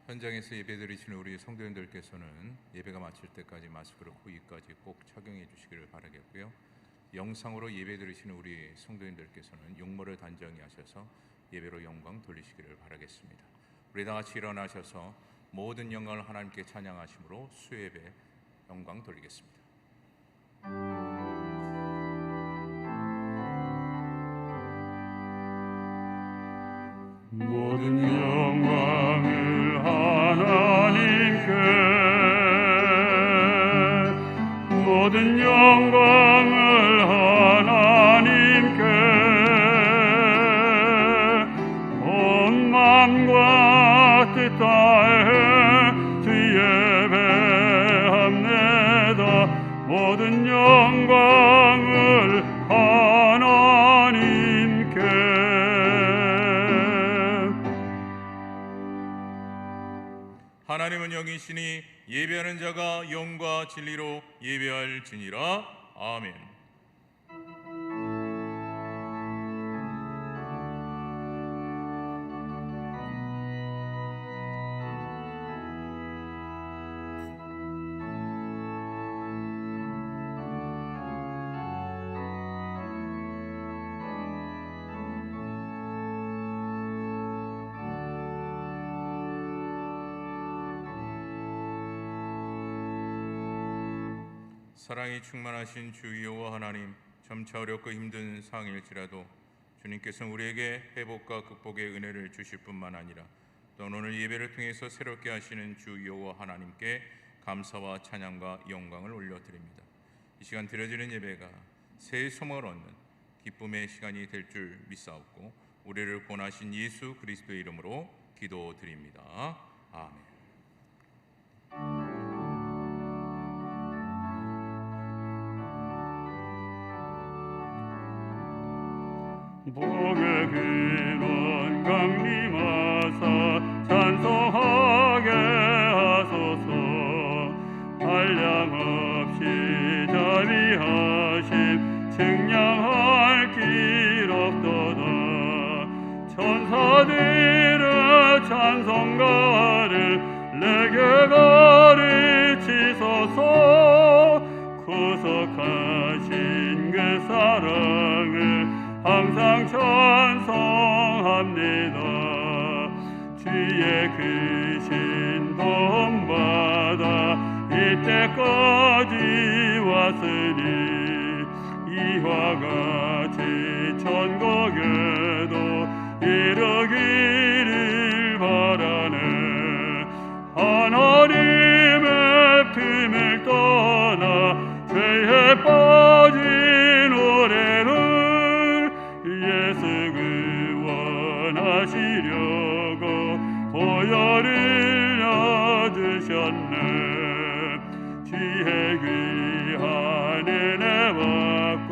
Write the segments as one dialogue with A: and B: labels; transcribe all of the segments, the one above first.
A: 현장에서 예배드리시는 우리 성도님들께서는 예배가 마칠 때까지 마스크를 코입까지 꼭 착용해 주시기를 바라겠고요. 영상으로 예배드리시는 우리 성도님들께서는 용모를 단정히 하셔서 예배로 영광 돌리시기를 바라겠습니다. 우리 다 같이 일어나셔서 모든 영광을 하나님께 찬양하심으로 수예배 영광 돌리겠습니다.
B: 모든 영광을 하나님께, 모든 영광을 하나님께, 온 맘과 뜻 다해 주 예배합니다. 모든 영광을 하나님께.
A: 하나님은 영이시니 예배하는 자가 영과 진리로 예배할지니라. 아멘. 사랑이 충만하신 주 여호와 하나님, 점차 어렵고 힘든 상황일지라도 주님께서는 우리에게 회복과 극복의 은혜를 주실 뿐만 아니라 또 오늘 예배를 통해서 새롭게 하시는 주 여호와 하나님께 감사와 찬양과 영광을 올려드립니다. 이 시간 드려지는 예배가 새해 소망을 얻는 기쁨의 시간이 될 줄 믿사옵고 우리를 구원하신 예수 그리스도의 이름으로 기도드립니다. 아멘.
B: 복의 근원 강림하사 찬송하게 하소서. 한량없이 자비하심 측량할 길 없도다. 천사들의 찬송가를 내게 가르치소서. 구속하신 그 사랑을 항상 찬송합니다. 주의 크신 도움받아 이때까지 왔으니 이와 같이 천국에도 이르기를 바라네. 하나님의 품을 떠나 죄에 빠진 우리를 예수 구원하시려고 보혈을 놔주셨네. 주의 귀한 은혜 받고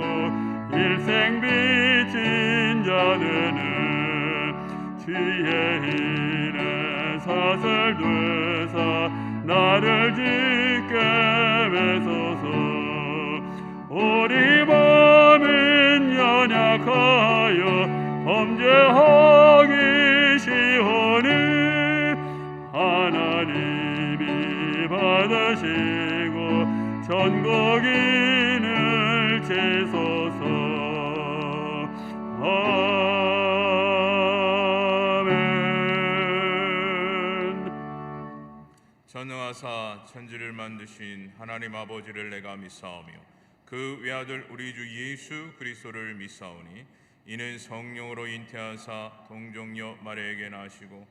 B: 일생 빚진 자들은 주의 은혜 사슬되사 나를 지게 하소서. 우리 마음은 연약하여 범죄하기 쉬우니 하나님이 받으시고 전국인을 제소서. 아멘.
A: 전능하사 천지를 만드신 하나님 아버지를 내가 믿사오며 그 외아들 우리 주 예수 그리스도를 믿사오니 이는 성령으로 잉태하사 동정녀 마리아에게 나시고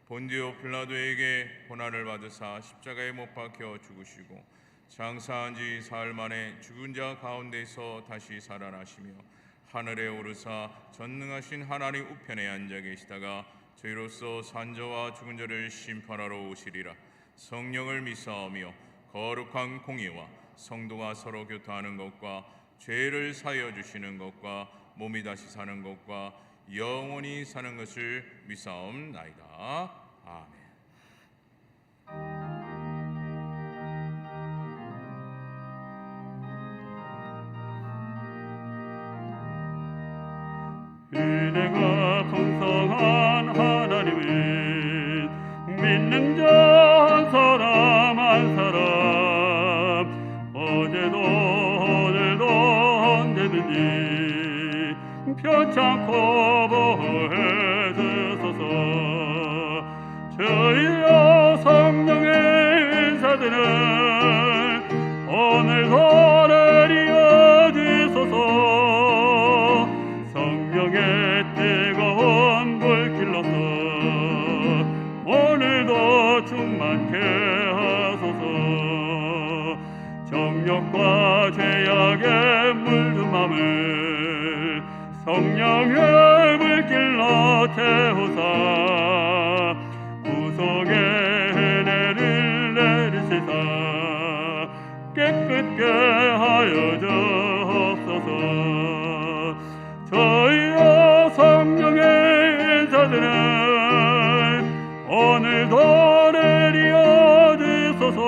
A: 본디오 빌라도에게 고난을 받으사 십자가에 못 박혀 죽으시고 장사한 지 사흘 만에 죽은 자 가운데서 다시 살아나시며 하늘에 오르사 전능하신 하나님 우편에 앉아 계시다가 저희로서 산자와 죽은 자를 심판하러 오시리라. 성령을 믿사오며 거룩한 공의와 성도가 서로 교통하는 것과 죄를 사하여 주시는 것과 몸이 다시 사는 것과 영원히 사는 것을 믿사옵나이다. 아멘.
B: 은혜가 풍성한 하나님은 있는 자 한 사람 한 사람 어제도 오늘도 언제든지 편찮고 보호해 주소서. 주여 성령의 인사들을 오늘도 내려 주소서. 성령의 뜨거운 불길로서 오늘도 충만케 하소서. 정욕과 죄악에 물든 맘을 성령의 불길로 태우사 구속의 은혜를 내리시사 깨끗게 하여 주옵소서. 저희여 성령의 인사들을 오늘도 내려 주소서.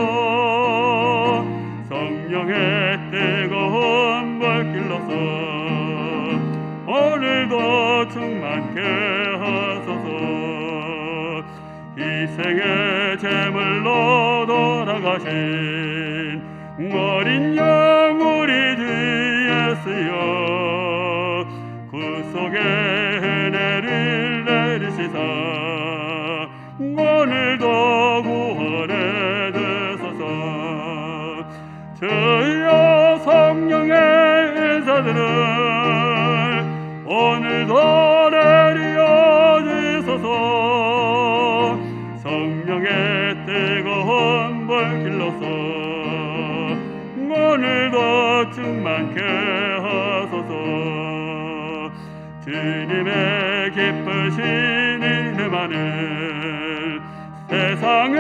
B: 성령의 뜨거운 불길로서 오늘도 충만케 하소서. 희생의 제물로 돌아가신 어린 양 우리 주 예수여 구속의 은혜를 내리시사 오늘도 구원해 주소서. 주여 성령의 인사들을 오늘도 내려 주소서. 성령의 뜨거운 불길로서 오늘도 충만케 하소서. 주님의 기쁘신 이름만을 세상에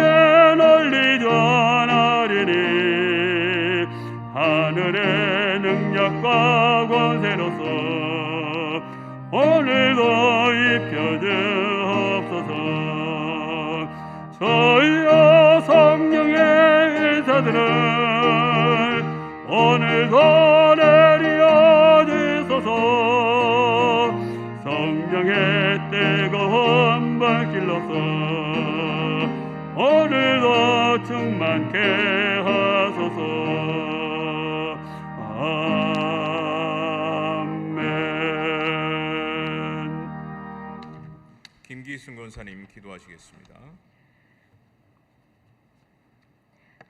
B: 널리 전하리니 하늘의 능력과 권세로서 오늘도 입혀주옵소서. 저희여 성령의 인사들을 오늘도 내려 주소서. 성령의 뜨거운 불길로서 오늘도 충만케 하소서. 아멘.
A: 김기순 권사님 기도하시겠습니다.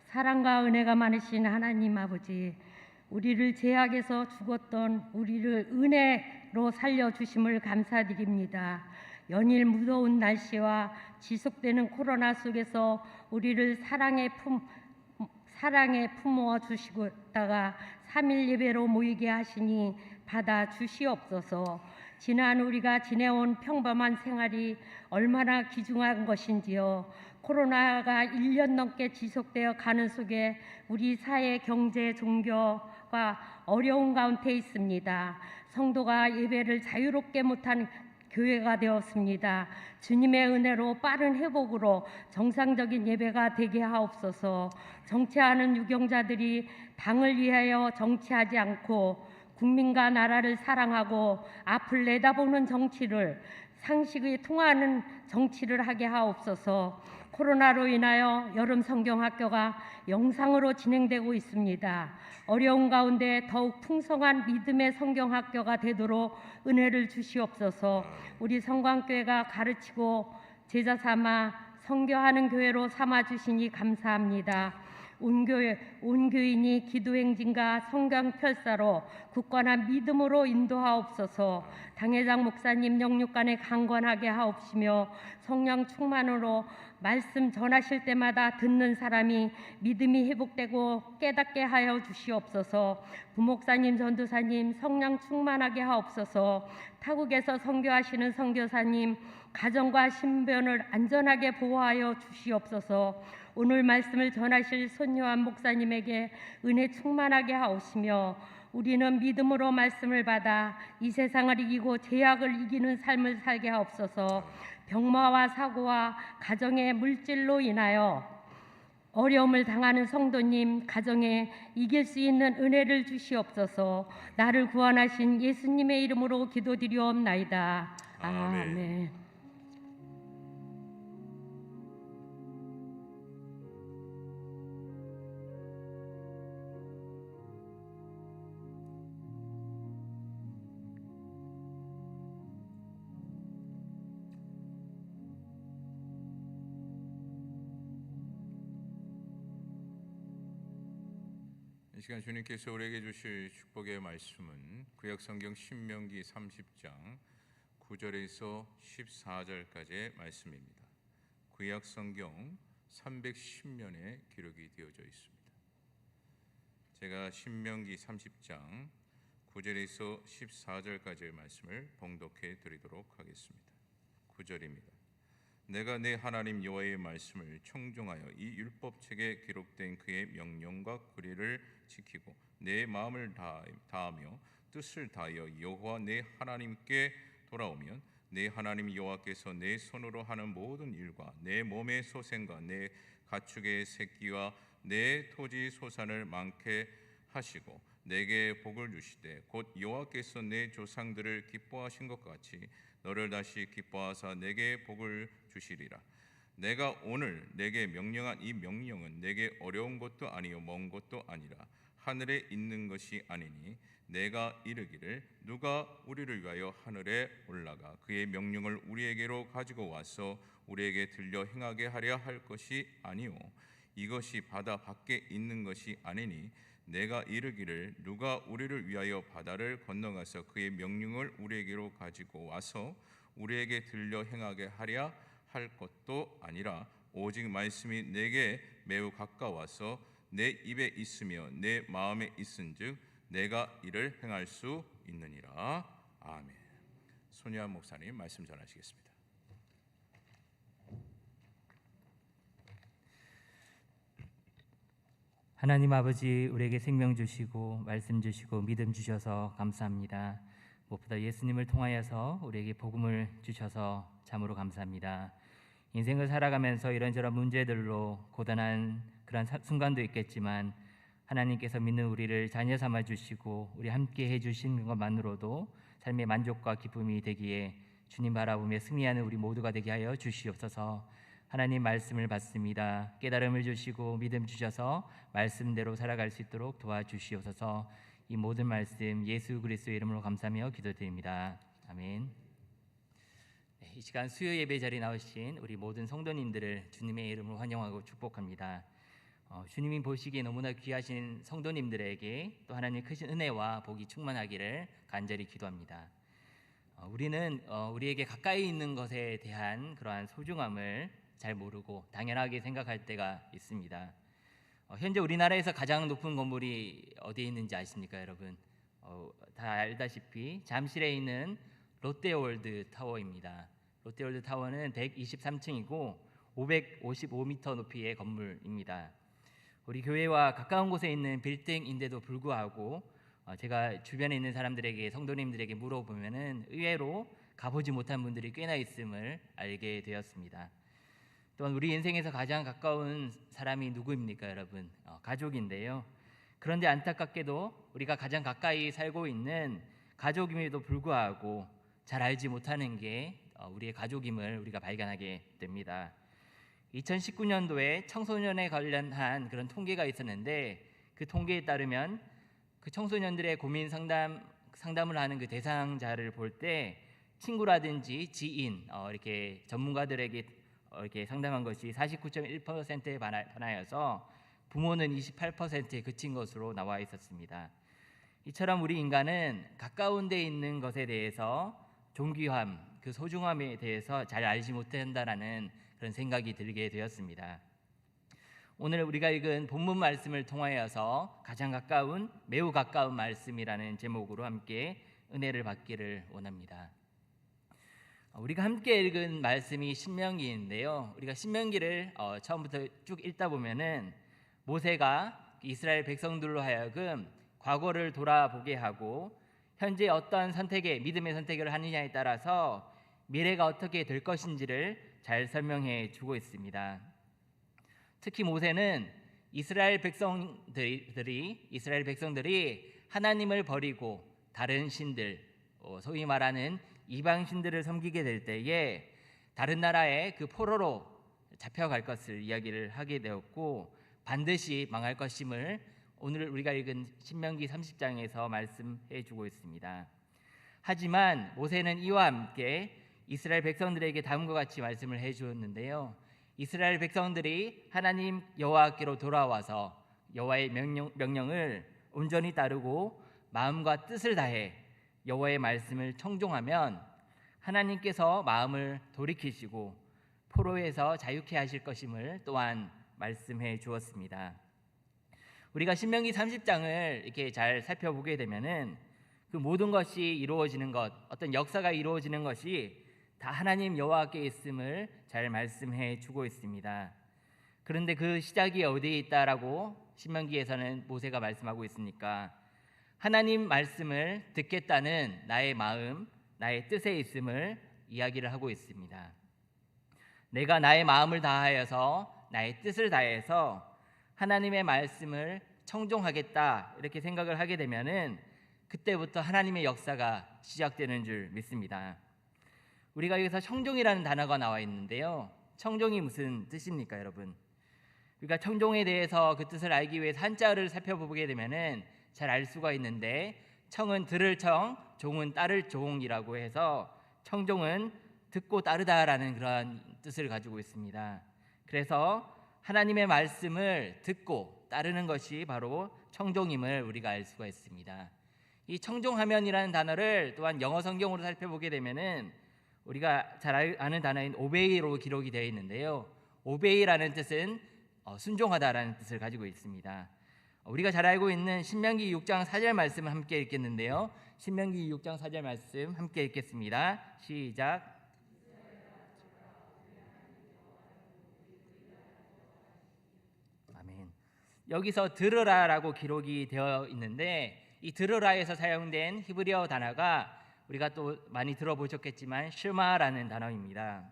C: 사랑과 은혜가 많으신 하나님 아버지, 우리를 죄악에서 죽었던 우리를 은혜로 살려주심을 감사드립니다. 연일 무더운 날씨와 지속되는 코로나 속에서 우리를 사랑에 품어 주시다가 3일 예배로 모이게 하시니 받아 주시옵소서. 지난 우리가 지내온 평범한 생활이 얼마나 귀중한 것인지요. 코로나가 1년 넘게 지속되어 가는 속에 우리 사회, 경제, 종교가 어려운 가운데 있습니다. 성도가 예배를 자유롭게 못한 교회가 되었습니다. 주님의 은혜로 빠른 회복으로 정상적인 예배가 되게 하옵소서. 정치하는 유경자들이 당을 위하여 정치하지 않고 국민과 나라를 사랑하고 앞을 내다보는 정치를, 상식이 통하는 정치를 하게 하옵소서. 코로나로 인하여 여름 성경학교가 영상으로 진행되고 있습니다. 어려운 가운데 더욱 풍성한 믿음의 성경학교가 되도록 은혜를 주시옵소서. 우리 성광교회가 가르치고 제자 삼아 선교하는 교회로 삼아 주시니 감사합니다. 온 교인이 기도행진과 성경 펼사로 굳건한 믿음으로 인도하옵소서. 당회장 목사님 영육간에 강건하게 하옵시며 성령 충만으로 말씀 전하실 때마다 듣는 사람이 믿음이 회복되고 깨닫게 하여 주시옵소서. 부목사님, 전도사님 성령 충만하게 하옵소서. 타국에서 선교하시는 선교사님 가정과 신변을 안전하게 보호하여 주시옵소서. 오늘 말씀을 전하실 손요한 목사님에게 은혜 충만하게 하옵시며 우리는 믿음으로 말씀을 받아 이 세상을 이기고 죄악을 이기는 삶을 살게 하옵소서. 병마와 사고와 가정의 물질로 인하여 어려움을 당하는 성도님 가정에 이길 수 있는 은혜를 주시옵소서. 나를 구원하신 예수님의 이름으로 기도드리옵나이다. 아멘.
A: 이 시간 주님께서 우리에게 주실 축복의 말씀은 구약성경 신명기 30장 9절에서 14절까지의 말씀입니다. 구약성경 310년에 기록이 되어져 있습니다. 제가 신명기 30장 9절에서 14절까지의 말씀을 봉독해 드리도록 하겠습니다. 9절입니다. 내가 내 하나님 여호와의 말씀을 청종하여 이 율법책에 기록된 그의 명령과 규례를 지키고 내 마음을 다하며 뜻을 다하여 여호와 내 하나님께 돌아오면 내 하나님 여호와께서 내 손으로 하는 모든 일과 내 몸의 소생과 내 가축의 새끼와 내 토지 소산을 많게 하시고 내게 복을 주시되 곧 여호와께서 내 조상들을 기뻐하신 것 같이 너를 다시 기뻐하사 내게 복을 주시리라. 내가 오늘 내게 명령한 이 명령은 내게 어려운 것도 아니요 먼 것도 아니라 하늘에 있는 것이 아니니 내가 이르기를 누가 우리를 위하여 하늘에 올라가 그의 명령을 우리에게로 가지고 와서 우리에게 들려 행하게 하려 할 것이 아니요 이것이 바다 밖에 있는 것이 아니니 내가 이르기를 누가 우리를 위하여 바다를 건너가서 그의 명령을 우리에게로 가지고 와서 우리에게 들려 행하게 하랴 할 것도 아니라 오직 말씀이 내게 매우 가까워서 내 입에 있으며 내 마음에 있은즉 내가 이를 행할 수 있느니라. 아멘. 손희환 목사님 말씀 전하시겠습니다.
D: 하나님 아버지, 우리에게 생명 주시고 말씀 주시고 믿음 주셔서 감사합니다. 무엇보다 예수님을 통하여서 우리에게 복음을 주셔서 참으로 감사합니다. 인생을 살아가면서 이런저런 문제들로 고단한 그런 순간도 있겠지만 하나님께서 믿는 우리를 자녀 삼아 주시고 우리 함께 해주신 것만으로도 삶의 만족과 기쁨이 되기에 주님 바라보며 승리하는 우리 모두가 되게 하여 주시옵소서. 하나님 말씀을 받습니다. 깨달음을 주시고 믿음 주셔서 말씀대로 살아갈 수 있도록 도와주시옵소서. 이 모든 말씀 예수 그리스도의 이름으로 감사하며 기도드립니다. 아멘. 이 시간 수요 예배 자리에 나오신 우리 모든 성도님들을 주님의 이름으로 환영하고 축복합니다. 주님이 보시기에 너무나 귀하신 성도님들에게 또 하나님 크신 은혜와 복이 충만하기를 간절히 기도합니다. 우리는 우리에게 가까이 있는 것에 대한 그러한 소중함을 잘 모르고 당연하게 생각할 때가 있습니다. 현재 우리나라에서 가장 높은 건물이 어디에 있는지 아십니까, 여러분? 다 알다시피 잠실에 있는 롯데월드 타워입니다. 롯데월드 타워는 123층이고 555m 높이의 건물입니다. 우리 교회와 가까운 곳에 있는 빌딩인데도 불구하고 제가 주변에 있는 사람들에게, 성도님들에게 물어보면은 의외로 가보지 못한 분들이 꽤나 있음을 알게 되었습니다. 또한 우리 인생에서 가장 가까운 사람이 누구입니까, 여러분? 가족인데요. 그런데 안타깝게도 우리가 가장 가까이 살고 있는 가족임에도 불구하고 잘 알지 못하는 게 우리의 가족임을 우리가 발견하게 됩니다. 2019년도에 청소년에 관련한 그런 통계가 있었는데 그 통계에 따르면 그 청소년들의 고민 상담을 하는 그 대상자를 볼 때 친구라든지 지인 이렇게 전문가들에게 이렇게 상담한 것이 49.1%에 반하여서 부모는 28%에 그친 것으로 나와 있었습니다. 이처럼 우리 인간은 가까운 데 있는 것에 대해서 존귀함, 그 소중함에 대해서 잘 알지 못한다라는 그런 생각이 들게 되었습니다. 오늘 우리가 읽은 본문 말씀을 통하여서 가장 가까운, 매우 가까운 말씀이라는 제목으로 함께 은혜를 받기를 원합니다. 우리가 함께 읽은 말씀이 신명기인데요. 우리가 신명기를 처음부터 쭉 읽다 보면은 모세가 이스라엘 백성들로 하여금 과거를 돌아보게 하고 현재 어떤 믿음의 선택을 하느냐에 따라서 미래가 어떻게 될 것인지를 잘 설명해 주고 있습니다. 특히 모세는 이스라엘 백성들이 하나님을 버리고 다른 신들, 소위 말하는 이방 신들을 섬기게 될 때에 다른 나라의 그 포로로 잡혀갈 것을 이야기를 하게 되었고 반드시 망할 것임을 오늘 우리가 읽은 신명기 30장에서 말씀해 주고 있습니다. 하지만 모세는 이와 함께 이스라엘 백성들에게 다음과 같이 말씀을 해 주었는데요. 이스라엘 백성들이 하나님 여호와께로 돌아와서 여호와의 명령을 온전히 따르고 마음과 뜻을 다해 여호와의 말씀을 청종하면 하나님께서 마음을 돌이키시고 포로에서 자유케 하실 것임을 또한 말씀해 주었습니다. 우리가 신명기 30장을 이렇게 잘 살펴보게 되면은 그 모든 것이 이루어지는 것, 어떤 역사가 이루어지는 것이 다 하나님 여호와께 있음을 잘 말씀해 주고 있습니다. 그런데 그 시작이 어디에 있다라고 신명기에서는 모세가 말씀하고 있으니까 하나님 말씀을 듣겠다는 나의 마음, 나의 뜻에 있음을 이야기를 하고 있습니다. 내가 나의 마음을 다하여서 나의 뜻을 다해서 하나님의 말씀을 청종하겠다 이렇게 생각을 하게 되면은 그때부터 하나님의 역사가 시작되는 줄 믿습니다. 우리가 여기서 청종이라는 단어가 나와 있는데요. 청종이 무슨 뜻입니까, 여러분? 그러니까 청종에 대해서 그 뜻을 알기 위해서 한자를 살펴보게 되면은 잘 알 수가 있는데 청은 들을 청, 종은 따를 종이라고 해서 청종은 듣고 따르다라는 그런 뜻을 가지고 있습니다. 그래서 하나님의 말씀을 듣고 따르는 것이 바로 청종임을 우리가 알 수가 있습니다. 이 청종하면이라는 단어를 또한 영어 성경으로 살펴보게 되면은 우리가 잘 아는 단어인 오베이로 기록이 되어 있는데요. 오베이라는 뜻은 순종하다라는 뜻을 가지고 있습니다. 우리가 잘 알고 있는 신명기 6장 4절 말씀을 함께 읽겠는데요. 신명기 6장 4절 말씀 함께 읽겠습니다. 시작. 아멘. 여기서 들으라라고 기록이 되어 있는데 이 들으라에서 사용된 히브리어 단어가 우리가 또 많이 들어보셨겠지만 슈마라는 단어입니다.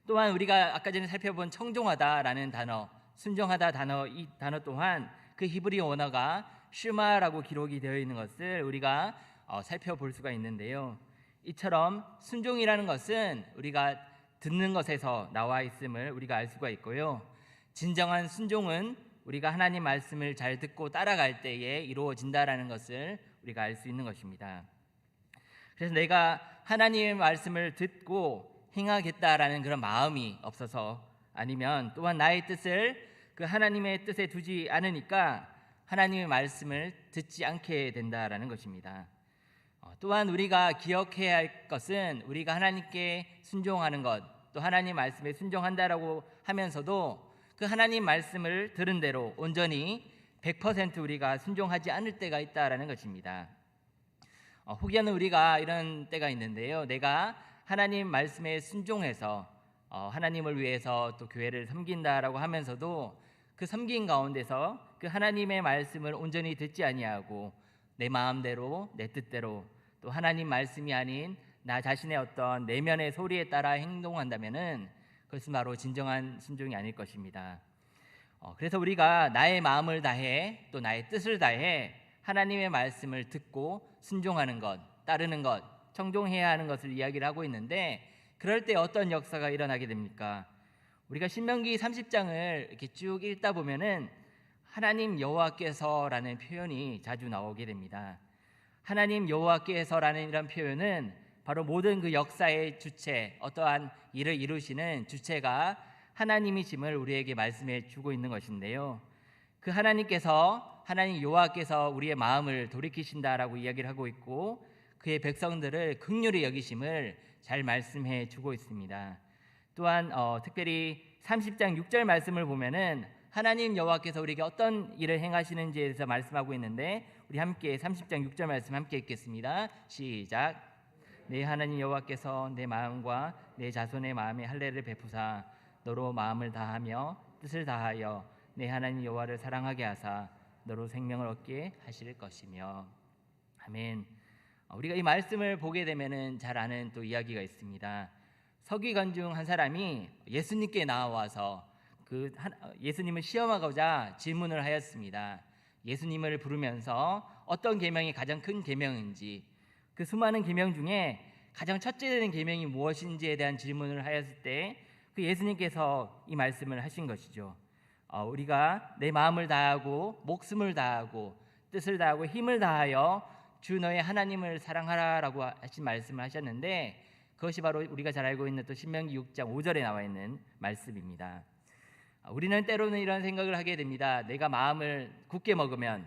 D: 또한 우리가 아까 전에 살펴본 청종하다라는 단어, 순종하다 단어, 이 단어 또한 그 히브리 언어가 슈마라고 기록이 되어 있는 것을 우리가 살펴볼 수가 있는데요. 이처럼 순종이라는 것은 우리가 듣는 것에서 나와 있음을 우리가 알 수가 있고요. 진정한 순종은 우리가 하나님 말씀을 잘 듣고 따라갈 때에 이루어진다라는 것을 우리가 알 수 있는 것입니다. 그래서 내가 하나님의 말씀을 듣고 행하겠다라는 그런 마음이 없어서 아니면 또한 나의 뜻을 그 하나님의 뜻에 두지 않으니까 하나님의 말씀을 듣지 않게 된다라는 것입니다. 또한 우리가 기억해야 할 것은 우리가 하나님께 순종하는 것, 또 하나님 말씀에 순종한다라고 하면서도 그 하나님 말씀을 들은 대로 온전히 100% 우리가 순종하지 않을 때가 있다라는 것입니다. 혹여는 우리가 이런 때가 있는데요. 내가 하나님 말씀에 순종해서 하나님을 위해서 또 교회를 섬긴다라고 하면서도 그 섬긴 가운데서 그 하나님의 말씀을 온전히 듣지 아니하고 내 마음대로 내 뜻대로 또 하나님 말씀이 아닌 나 자신의 어떤 내면의 소리에 따라 행동한다면은 그것은 바로 진정한 순종이 아닐 것입니다. 그래서 우리가 나의 마음을 다해 또 나의 뜻을 다해 하나님의 말씀을 듣고 순종하는 것, 따르는 것, 청종해야 하는 것을 이야기를 하고 있는데 그럴 때 어떤 역사가 일어나게 됩니까? 우리가 신명기 30장을 이렇게 쭉 읽다 보면은 하나님 여호와께서라는 표현이 자주 나오게 됩니다. 하나님 여호와께서라는 이런 표현은 바로 모든 그 역사의 주체, 어떠한 일을 이루시는 주체가 하나님이심을 우리에게 말씀해 주고 있는 것인데요. 그 하나님께서 하나님 여호와께서 우리의 마음을 돌이키신다라고 이야기를 하고 있고 그의 백성들을 긍휼히 여기심을 잘 말씀해 주고 있습니다. 또한 특별히 30장 6절 말씀을 보면은 하나님 여호와께서 우리에게 어떤 일을 행하시는지에 대해서 말씀하고 있는데 우리 함께 30장 6절 말씀 함께 읽겠습니다. 시작. 내 하나님 여호와께서 내 마음과 내 자손의 마음에 할례를 베푸사 너로 마음을 다하며 뜻을 다하여 내 하나님 여호와를 사랑하게 하사 너로 생명을 얻게 하실 것이며. 아멘. 우리가 이 말씀을 보게 되면은 잘 아는 또 이야기가 있습니다. 서기관 중 한 사람이 예수님께 나와서 예수님을 시험하고자 질문을 하였습니다. 예수님을 부르면서 어떤 계명이 가장 큰 계명인지, 그 수많은 계명 중에 가장 첫째 되는 계명이 무엇인지에 대한 질문을 하였을 때 그 예수님께서 이 말씀을 하신 것이죠. 우리가 내 마음을 다하고 목숨을 다하고 뜻을 다하고 힘을 다하여 주 너의 하나님을 사랑하라라고 하신 말씀을 하셨는데 그것이 바로 우리가 잘 알고 있는 또 신명기 6장 5절에 나와 있는 말씀입니다. 우리는 때로는 이런 생각을 하게 됩니다. 내가 마음을 굳게 먹으면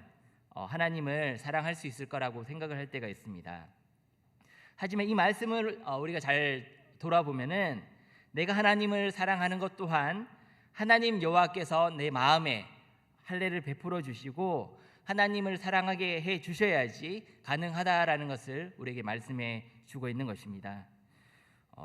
D: 하나님을 사랑할 수 있을 거라고 생각을 할 때가 있습니다. 하지만 이 말씀을 우리가 잘 돌아보면은 내가 하나님을 사랑하는 것 또한 하나님 여호와께서 내 마음에 할례를 베풀어 주시고 하나님을 사랑하게 해 주셔야지 가능하다라는 것을 우리에게 말씀해 주고 있는 것입니다.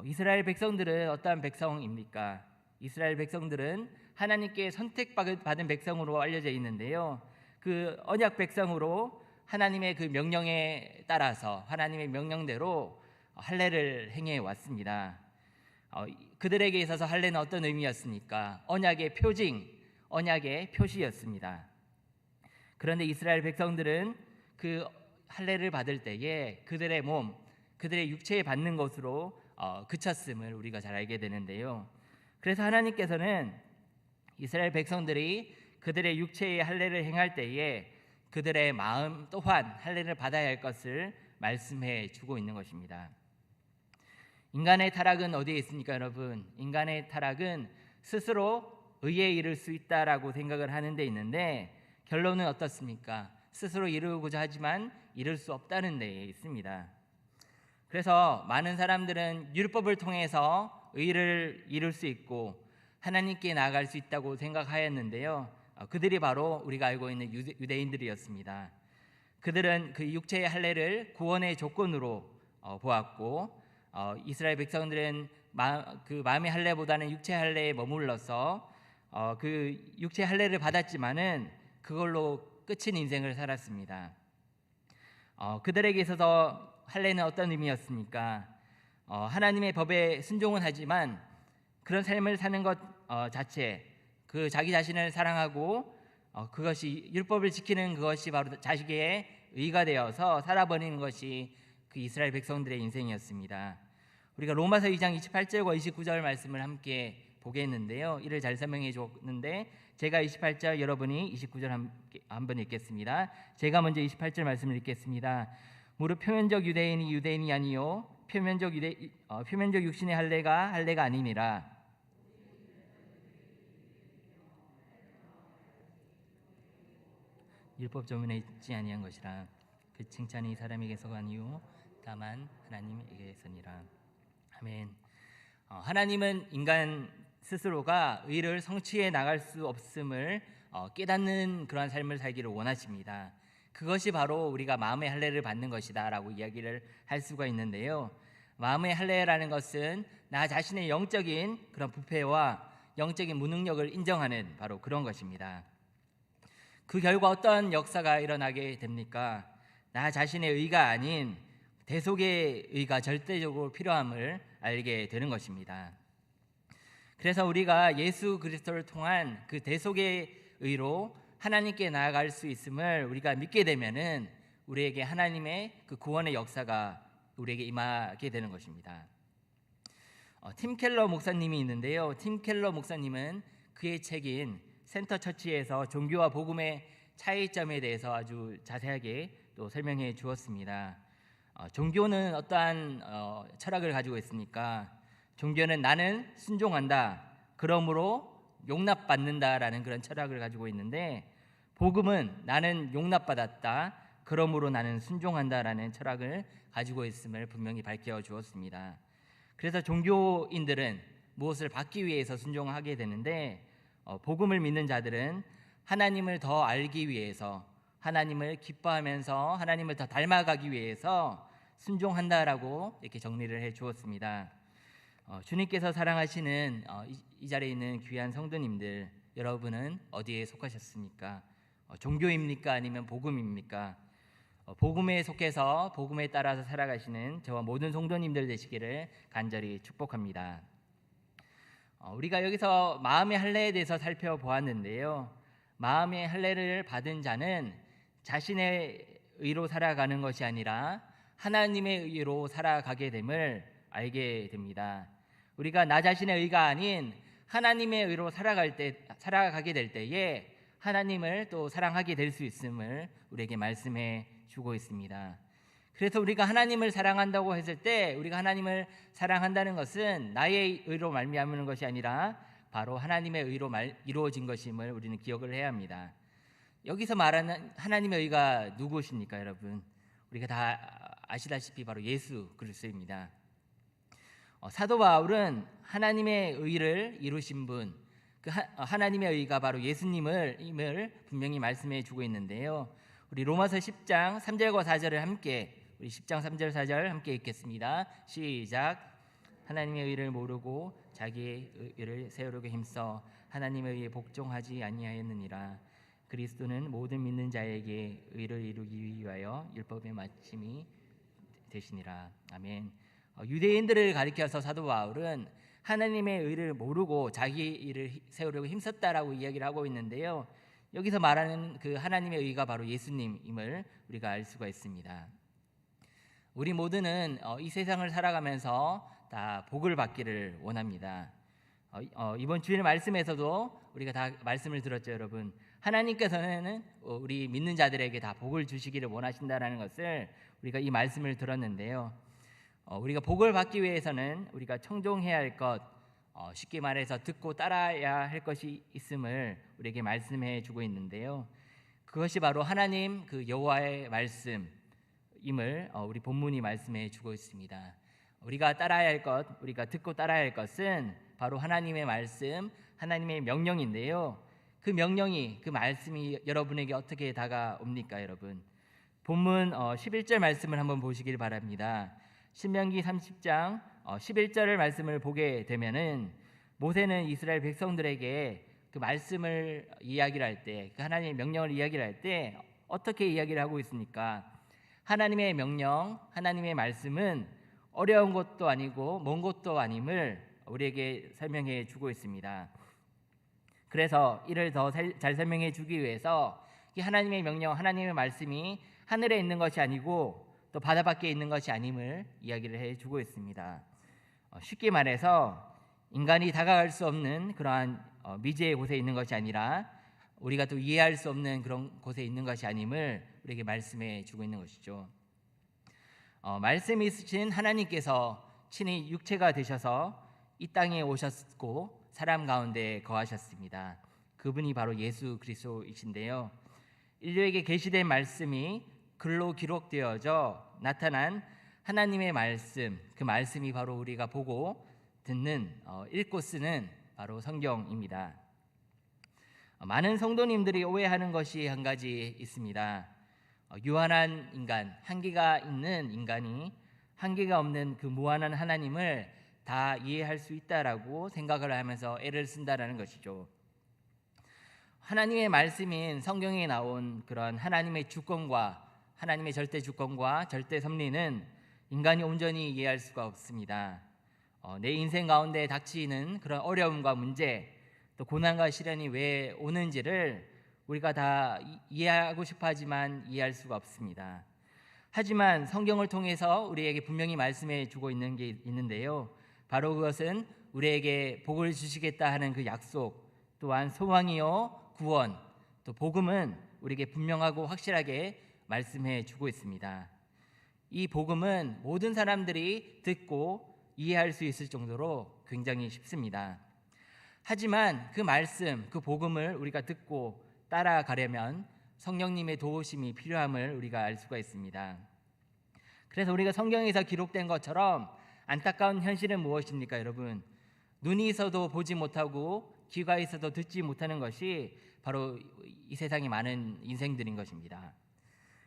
D: 이스라엘 백성들은 어떠한 백성입니까? 이스라엘 백성들은 하나님께 선택받은 백성으로 알려져 있는데요. 그 언약 백성으로 하나님의 그 명령에 따라서 하나님의 명령대로 할례를 행해 왔습니다. 그들에게 있어서 할례는 어떤 의미였습니까? 언약의 표징, 언약의 표시였습니다. 그런데 이스라엘 백성들은 그 할례를 받을 때에 그들의 몸, 그들의 육체에 받는 것으로 그쳤음을 우리가 잘 알게 되는데요. 그래서 하나님께서는 이스라엘 백성들이 그들의 육체의 할례를 행할 때에 그들의 마음 또한 할례를 받아야 할 것을 말씀해 주고 있는 것입니다. 인간의 타락은 어디에 있습니까, 여러분? 인간의 타락은 스스로 의에 이를 수 있다라고 생각을 하는 데 있는데 결론은 어떻습니까? 스스로 이루고자 하지만 이룰 수 없다는 데에 있습니다. 그래서 많은 사람들은 율법을 통해서 의를 이룰 수 있고 하나님께 나아갈 수 있다고 생각하였는데요. 그들이 바로 우리가 알고 있는 유대인들이었습니다. 그들은 그 육체의 할례를 구원의 조건으로 보았고 이스라엘 백성들은 그 마음의 할례보다는 육체 할례에 머물러서 그 육체 할례를 받았지만은 그걸로 끝인 인생을 살았습니다. 그들에게 있어서 할례는 어떤 의미였습니까? 하나님의 법에 순종은 하지만 그런 삶을 사는 것 자체, 그 자기 자신을 사랑하고 그것이 율법을 지키는 그것이 바로 자식의 의가 되어서 살아버리는 것이 그 이스라엘 백성들의 인생이었습니다. 우리가 로마서 2장 28절과 29절 말씀을 함께 보겠는데요. 이를 잘 설명해 줬는데 제가 28절, 여러분이 29절 한번 읽겠습니다. 제가 먼저 28절 말씀을 읽겠습니다. 무릇 표면적 유대인이 유대인이 아니요 표면적 육신의 할례가 아니니라. 율법 조문에 있지 아니한 것이라. 그 칭찬이 사람에게서가 아니요 다만 하나님에게서니라. 아멘. 하나님은 인간 스스로가 의를 성취해 나갈 수 없음을 깨닫는 그러한 삶을 살기를 원하십니다. 그것이 바로 우리가 마음의 할례를 받는 것이다라고 이야기를 할 수가 있는데요. 마음의 할례라는 것은 나 자신의 영적인 그런 부패와 영적인 무능력을 인정하는 바로 그런 것입니다. 그 결과 어떤 역사가 일어나게 됩니까? 나 자신의 의가 아닌 대속의 의가 절대적으로 필요함을 알게 되는 것입니다. 그래서 우리가 예수 그리스도를 통한 그 대속의 의로 하나님께 나아갈 수 있음을 우리가 믿게 되면은 우리에게 하나님의 그 구원의 역사가 우리에게 임하게 되는 것입니다. 팀 켈러 목사님이 있는데요. 팀 켈러 목사님은 그의 책인 센터 처치에서 종교와 복음의 차이점에 대해서 아주 자세하게 또 설명해 주었습니다. 종교는 어떠한 철학을 가지고 있습니까? 종교는 나는 순종한다, 그러므로 용납받는다라는 그런 철학을 가지고 있는데 복음은 나는 용납받았다, 그러므로 나는 순종한다라는 철학을 가지고 있음을 분명히 밝혀 주었습니다. 그래서 종교인들은 무엇을 받기 위해서 순종하게 되는데 복음을 믿는 자들은 하나님을 더 알기 위해서, 하나님을 기뻐하면서 하나님을 더 닮아가기 위해서 순종한다라고 이렇게 정리를 해 주었습니다. 주님께서 사랑하시는 이 자리에 있는 귀한 성도님들, 여러분은 어디에 속하셨습니까? 종교입니까? 아니면 복음입니까? 복음에 속해서 복음에 따라서 살아가시는 저와 모든 성도님들 되시기를 간절히 축복합니다. 우리가 여기서 마음의 할례에 대해서 살펴보았는데요. 마음의 할례를 받은 자는 자신의 의로 살아가는 것이 아니라 하나님의 의로 살아가게 됨을 알게 됩니다. 우리가 나 자신의 의가 아닌 하나님의 의로 살아가게 될 때에 하나님을 또 사랑하게 될 수 있음을 우리에게 말씀해 주고 있습니다. 그래서 우리가 하나님을 사랑한다고 했을 때 우리가 하나님을 사랑한다는 것은 나의 의로 말미암는 것이 아니라 바로 하나님의 의로 이루어진 것임을 우리는 기억을 해야 합니다. 여기서 말하는 하나님의 의가 누구십니까, 여러분? 우리가 다 아시다시피 바로 예수 그리스도입니다. 사도 바울은 하나님의 의를 이루신 분, 그 하나님의 의가 바로 예수님을 분명히 말씀해 주고 있는데요. 우리 로마서 10장 3절과 4절을 함께, 우리 10장 3절 4절 함께 읽겠습니다. 시작. 하나님의 의를 모르고 자기의 의를 세우려고 힘써 하나님의 의에 복종하지 아니하였느니라. 그리스도는 모든 믿는 자에게 의를 이루기 위하여 율법의 마침이 되시니라. 아멘. 유대인들을 가리켜서 사도 바울은 하나님의 의를 모르고 자기 의를 세우려고 힘썼다라고 이야기를 하고 있는데요. 여기서 말하는 그 하나님의 의가 바로 예수님임을 우리가 알 수가 있습니다. 우리 모두는 이 세상을 살아가면서 다 복을 받기를 원합니다. 이번 주일 말씀에서도 우리가 다 말씀을 들었죠, 여러분. 하나님께서는 우리 믿는 자들에게 다 복을 주시기를 원하신다라는 것을 우리가 이 말씀을 들었는데요. 우리가 복을 받기 위해서는 우리가 청종해야 할 것, 쉽게 말해서 듣고 따라야 할 것이 있음을 우리에게 말씀해 주고 있는데요. 그것이 바로 하나님 그 여호와의 말씀임을 우리 본문이 말씀해 주고 있습니다. 우리가 따라야 할 것, 우리가 듣고 따라야 할 것은 바로 하나님의 말씀, 하나님의 명령인데요. 그 명령이, 그 말씀이 여러분에게 어떻게 다가옵니까, 여러분? 본문 11절 말씀을 한번 보시길 바랍니다. 신명기 30장 11절을 말씀을 보게 되면은 모세는 이스라엘 백성들에게 그 말씀을 이야기를 할 때, 그 하나님의 명령을 이야기를 할 때 어떻게 이야기를 하고 있습니까? 하나님의 명령, 하나님의 말씀은 어려운 것도 아니고 먼 것도 아님을 우리에게 설명해 주고 있습니다. 그래서 이를 더 잘 설명해 주기 위해서 이 하나님의 명령, 하나님의 말씀이 하늘에 있는 것이 아니고 또 바다 밖에 있는 것이 아님을 이야기를 해 주고 있습니다. 쉽게 말해서 인간이 다가갈 수 없는 그러한 미지의 곳에 있는 것이 아니라 우리가 또 이해할 수 없는 그런 곳에 있는 것이 아님을 우리에게 말씀해 주고 있는 것이죠. 말씀이 있으신 하나님께서 친히 육체가 되셔서 이 땅에 오셨고 사람 가운데 거하셨습니다. 그분이 바로 예수 그리스도이신데요. 인류에게 계시된 말씀이 글로 기록되어져 나타난 하나님의 말씀, 그 말씀이 바로 우리가 보고 듣는, 읽고 쓰는 바로 성경입니다. 많은 성도님들이 오해하는 것이 한 가지 있습니다. 유한한 인간, 한계가 있는 인간이 한계가 없는 그 무한한 하나님을 다 이해할 수 있다라고 생각을 하면서 애를 쓴다라는 것이죠. 하나님의 말씀인 성경에 나온 그런 하나님의 주권과 하나님의 절대 주권과 절대 섭리는 인간이 온전히 이해할 수가 없습니다. 내 인생 가운데 닥치는 그런 어려움과 문제, 또 고난과 시련이 왜 오는지를 우리가 다 이해하고 싶어 하지만 이해할 수가 없습니다. 하지만 성경을 통해서 우리에게 분명히 말씀해 주고 있는 게 있는데요. 바로 그것은 우리에게 복을 주시겠다 하는 그 약속, 또한 소망이요 구원, 또 복음은 우리에게 분명하고 확실하게 말씀해 주고 있습니다. 이 복음은 모든 사람들이 듣고 이해할 수 있을 정도로 굉장히 쉽습니다. 하지만 그 말씀, 그 복음을 우리가 듣고 따라가려면 성령님의 도우심이 필요함을 우리가 알 수가 있습니다. 그래서 우리가 성경에서 기록된 것처럼 안타까운 현실은 무엇입니까, 여러분? 눈이 있어도 보지 못하고 귀가 있어도 듣지 못하는 것이 바로 이 세상에 많은 인생들인 것입니다.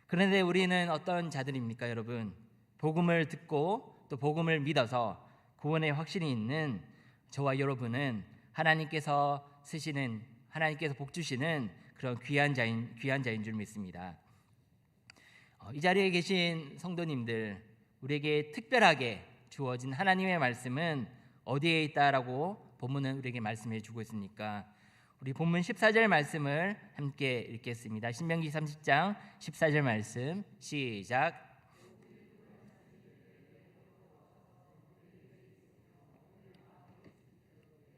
D: 그런데 우리는 어떤 자들입니까, 여러분? 복음을 듣고 또 복음을 믿어서 구원의 확신이 있는 저와 여러분은 하나님께서 쓰시는, 하나님께서 복 주시는 그런 귀한 자인 줄 믿습니다. 이 자리에 계신 성도님들, 우리에게 특별하게 주어진 하나님의 말씀은 어디에 있다라고 본문은 우리에게 말씀해 주고 있습니까? 우리 본문 14절 말씀을 함께 읽겠습니다. 신명기 30장 14절 말씀 시작.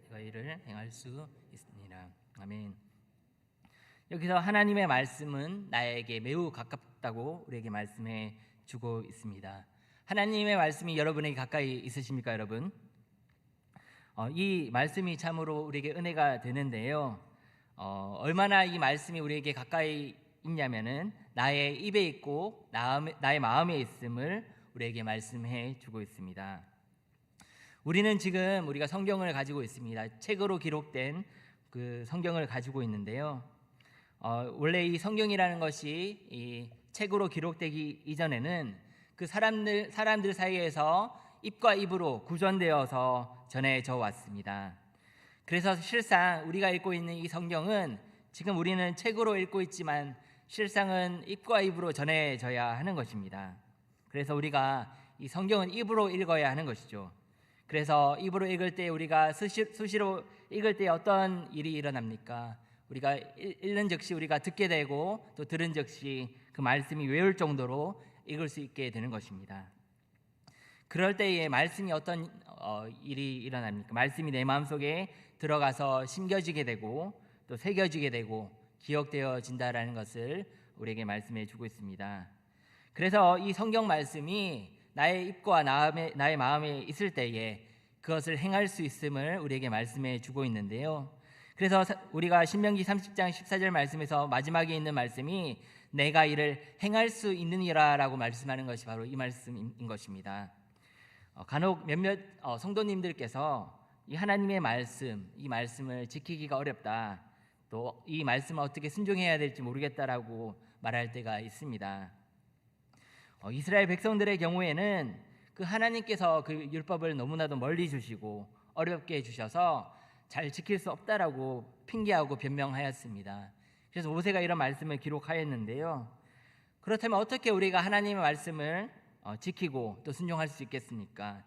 D: 내가 이를 행할 수 있으니라. 아멘. 여기서 하나님의 말씀은 나에게 매우 가깝다고 우리에게 말씀해 주고 있습니다. 하나님의 말씀이 여러분에게 가까이 있으십니까, 여러분? 이 말씀이 참으로 우리에게 은혜가 되는데요. 얼마나 이 말씀이 우리에게 가까이 있냐면은 나의 입에 있고 나의 마음에 있음을 우리에게 말씀해 주고 있습니다. 우리는 지금 우리가 성경을 가지고 있습니다. 책으로 기록된 그 성경을 가지고 있는데요. 원래 이 성경이라는 것이 이 책으로 기록되기 이전에는 그 사람들 사이에서 입과 입으로 구전되어서 전해져 왔습니다. 그래서 실상 우리가 읽고 있는 이 성경은 지금 우리는 책으로 읽고 있지만 실상은 입과 입으로 전해져야 하는 것입니다. 그래서 우리가 이 성경은 입으로 읽어야 하는 것이죠. 그래서 입으로 읽을 때 우리가 수시로 읽을 때 어떤 일이 일어납니까? 우리가 읽는 즉시 우리가 듣게 되고 또 들은 즉시 그 말씀이 외울 정도로 읽을 수 있게 되는 것입니다. 그럴 때에 말씀이 어떤 일이 일어납니까? 말씀이 내 마음속에 들어가서 심겨지게 되고 또 새겨지게 되고 기억되어진다라는 것을 우리에게 말씀해 주고 있습니다. 그래서 이 성경 말씀이 나의 입과 나의 마음에 있을 때에 그것을 행할 수 있음을 우리에게 말씀해 주고 있는데요. 그래서 우리가 신명기 30장 14절 말씀에서 마지막에 있는 말씀이 내가 이를 행할 수 있느니라라고 말씀하는 것이 바로 이 말씀인 것입니다. 간혹 몇몇 성도님들께서 이 하나님의 말씀, 이 말씀을 지키기가 어렵다, 또 이 말씀을 어떻게 순종해야 될지 모르겠다라고 말할 때가 있습니다. 이스라엘 백성들의 경우에는 그 하나님께서 그 율법을 너무나도 멀리 주시고 어렵게 해주셔서 잘 지킬 수 없다라고 핑계하고 변명하였습니다. 그래서 모세가 이런 말씀을 기록하였는데요. 그렇다면 어떻게 우리가 하나님의 말씀을 지키고 또 순종할 수 있겠습니까?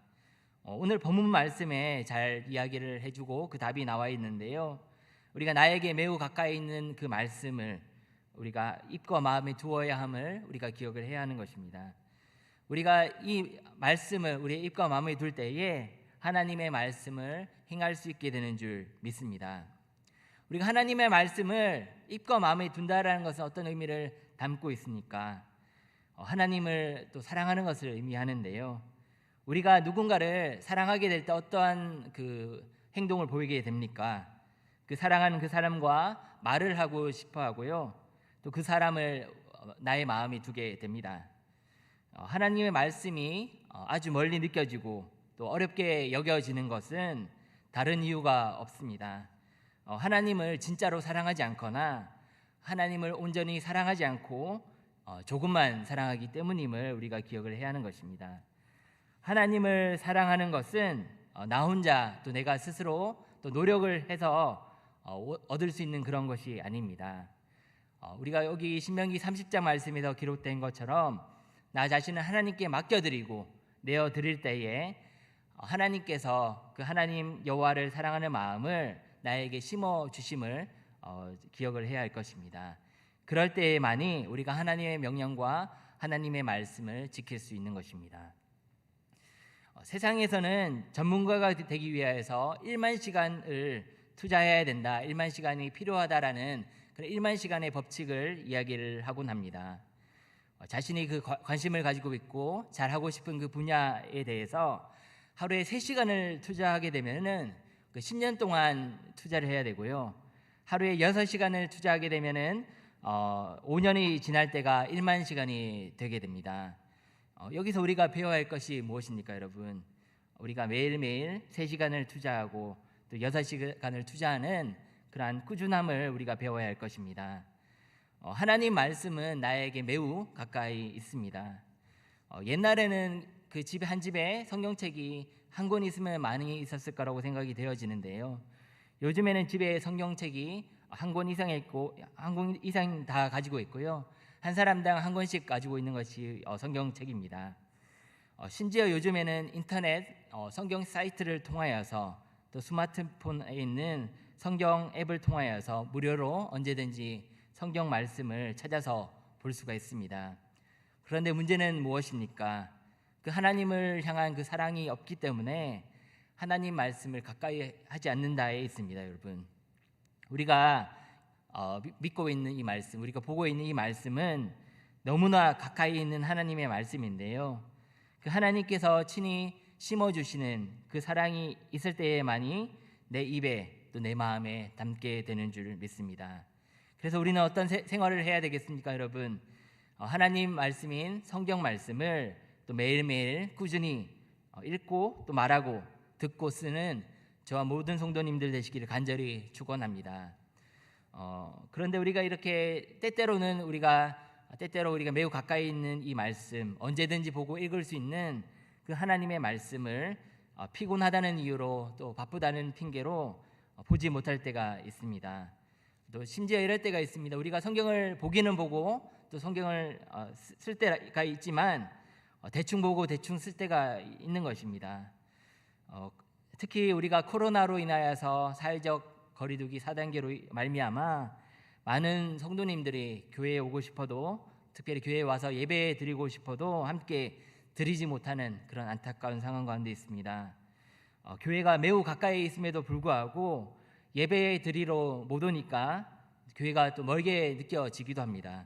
D: 오늘 본문 말씀에 잘 이야기를 해주고 그 답이 나와 있는데요. 우리가 나에게 매우 가까이 있는 그 말씀을 우리가 입과 마음에 두어야 함을 우리가 기억을 해야 하는 것입니다. 우리가 이 말씀을 우리의 입과 마음에 둘 때에 하나님의 말씀을 행할 수 있게 되는 줄 믿습니다. 우리가 하나님의 말씀을 입과 마음에 둔다라는 것은 어떤 의미를 담고 있습니까? 하나님을 또 사랑하는 것을 의미하는데요. 우리가 누군가를 사랑하게 될 때 어떠한 그 행동을 보이게 됩니까? 그 사랑하는 그 사람과 말을 하고 싶어 하고요. 또 그 사람을 나의 마음에 두게 됩니다. 하나님의 말씀이 아주 멀리 느껴지고 또 어렵게 여겨지는 것은 다른 이유가 없습니다. 하나님을 진짜로 사랑하지 않거나 하나님을 온전히 사랑하지 않고 조금만 사랑하기 때문임을 우리가 기억을 해야 하는 것입니다. 하나님을 사랑하는 것은 나 혼자 또 내가 스스로 또 노력을 해서 얻을 수 있는 그런 것이 아닙니다. 우리가 여기 신명기 30장 말씀에서 기록된 것처럼 나 자신을 하나님께 맡겨드리고 내어드릴 때에 하나님께서 그 하나님 여호와를 사랑하는 마음을 나에게 심어 주심을 기억을 해야 할 것입니다. 그럴 때에만이 우리가 하나님의 명령과 하나님의 말씀을 지킬 수 있는 것입니다. 세상에서는 전문가가 되기 위해서 1만 시간을 투자해야 된다, 1만 시간이 필요하다라는 그런 1만 시간의 법칙을 이야기를 하곤 합니다. 자신이 그 관심을 가지고 있고 잘하고 싶은 그 분야에 대해서 하루에 3시간을 투자하게 되면은 그 10년 동안 투자를 해야 되고요. 하루에 6시간을 투자하게 되면은 5년이 지날 때가 1만 시간이 되게 됩니다. 여기서 우리가 배워야 할 것이 무엇입니까, 여러분? 우리가 매일매일 3시간을 투자하고 또 6시간을 투자하는 그러한 꾸준함을 우리가 배워야 할 것입니다. 하나님 말씀은 나에게 매우 가까이 있습니다. 옛날에는 그 집에 한 집에 성경책이 한 권 있으면 많이 있었을 거라고 생각이 되어지는데요. 요즘에는 집에 성경책이 한 권 이상 있고 한 권 이상 다 가지고 있고요. 한 사람당 한 권씩 가지고 있는 것이 성경책입니다. 심지어 요즘에는 인터넷 성경 사이트를 통하여서 또 스마트폰에 있는 성경 앱을 통하여서 무료로 언제든지 성경 말씀을 찾아서 볼 수가 있습니다. 그런데 문제는 무엇입니까? 그 하나님을 향한 그 사랑이 없기 때문에 하나님 말씀을 가까이 하지 않는다에 있습니다, 여러분. 우리가 믿고 있는 이 말씀, 우리가 보고 있는 이 말씀은 너무나 가까이 있는 하나님의 말씀인데요. 그 하나님께서 친히 심어주시는 그 사랑이 있을 때에만이 내 입에 또 내 마음에 담게 되는 줄 믿습니다. 그래서 우리는 어떤 생활을 해야 되겠습니까, 여러분? 하나님 말씀인 성경 말씀을 또 매일매일 꾸준히 읽고 또 말하고 듣고 쓰는 저와 모든 성도님들 되시기를 간절히 축원합니다. 그런데 우리가 이렇게 때때로 우리가 매우 가까이 있는 이 말씀, 언제든지 보고 읽을 수 있는 그 하나님의 말씀을 피곤하다는 이유로 또 바쁘다는 핑계로 보지 못할 때가 있습니다. 또 심지어 이럴 때가 있습니다. 우리가 성경을 보기는 보고 또 성경을 쓸 때가 있지만 대충 보고 대충 쓸 때가 있는 것입니다. 특히 우리가 코로나로 인하여서 사회적 거리두기 4단계로 말미암아 많은 성도님들이 교회에 오고 싶어도, 특별히 교회에 와서 예배 드리고 싶어도 함께 드리지 못하는 그런 안타까운 상황 가운데 있습니다. 교회가 매우 가까이 있음에도 불구하고 예배 드리러 못 오니까 교회가 또 멀게 느껴지기도 합니다.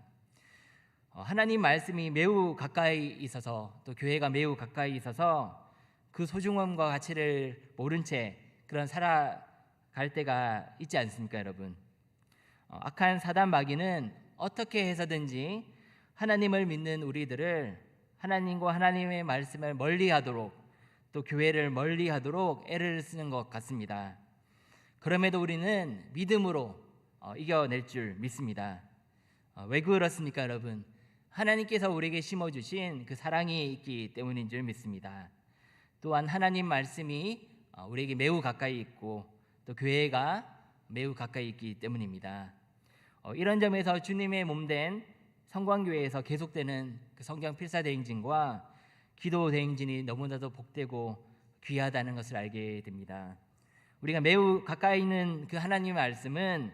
D: 하나님 말씀이 매우 가까이 있어서, 또 교회가 매우 가까이 있어서 그 소중함과 가치를 모른 채 그런 살아갈 때가 있지 않습니까, 여러분? 악한 사단 마귀는 어떻게 해서든지 하나님을 믿는 우리들을 하나님과 하나님의 말씀을 멀리하도록, 또 교회를 멀리하도록 애를 쓰는 것 같습니다. 그럼에도 우리는 믿음으로 이겨낼 줄 믿습니다. 왜 그렇습니까, 여러분? 하나님께서 우리에게 심어주신 그 사랑이 있기 때문인 줄 믿습니다. 또한 하나님 말씀이 우리에게 매우 가까이 있고 또 교회가 매우 가까이 있기 때문입니다. 이런 점에서 주님의 몸된 성광교회에서 계속되는 그 성경 필사대행진과 기도 대행진이 너무나도 복되고 귀하다는 것을 알게 됩니다. 우리가 매우 가까이 있는 그 하나님의 말씀은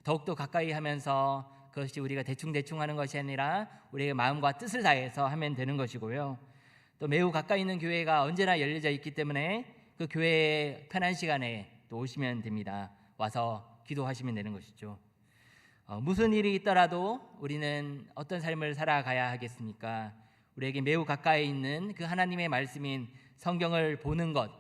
D: 더욱더 가까이 하면서 그것이 우리가 대충대충 하는 것이 아니라 우리의 마음과 뜻을 다해서 하면 되는 것이고요. 또 매우 가까이 있는 교회가 언제나 열려져 있기 때문에 그 교회의 편한 시간에 또 오시면 됩니다. 와서 기도하시면 되는 것이죠. 무슨 일이 있더라도 우리는 어떤 삶을 살아가야 하겠습니까? 우리에게 매우 가까이 있는 그 하나님의 말씀인 성경을 보는 것,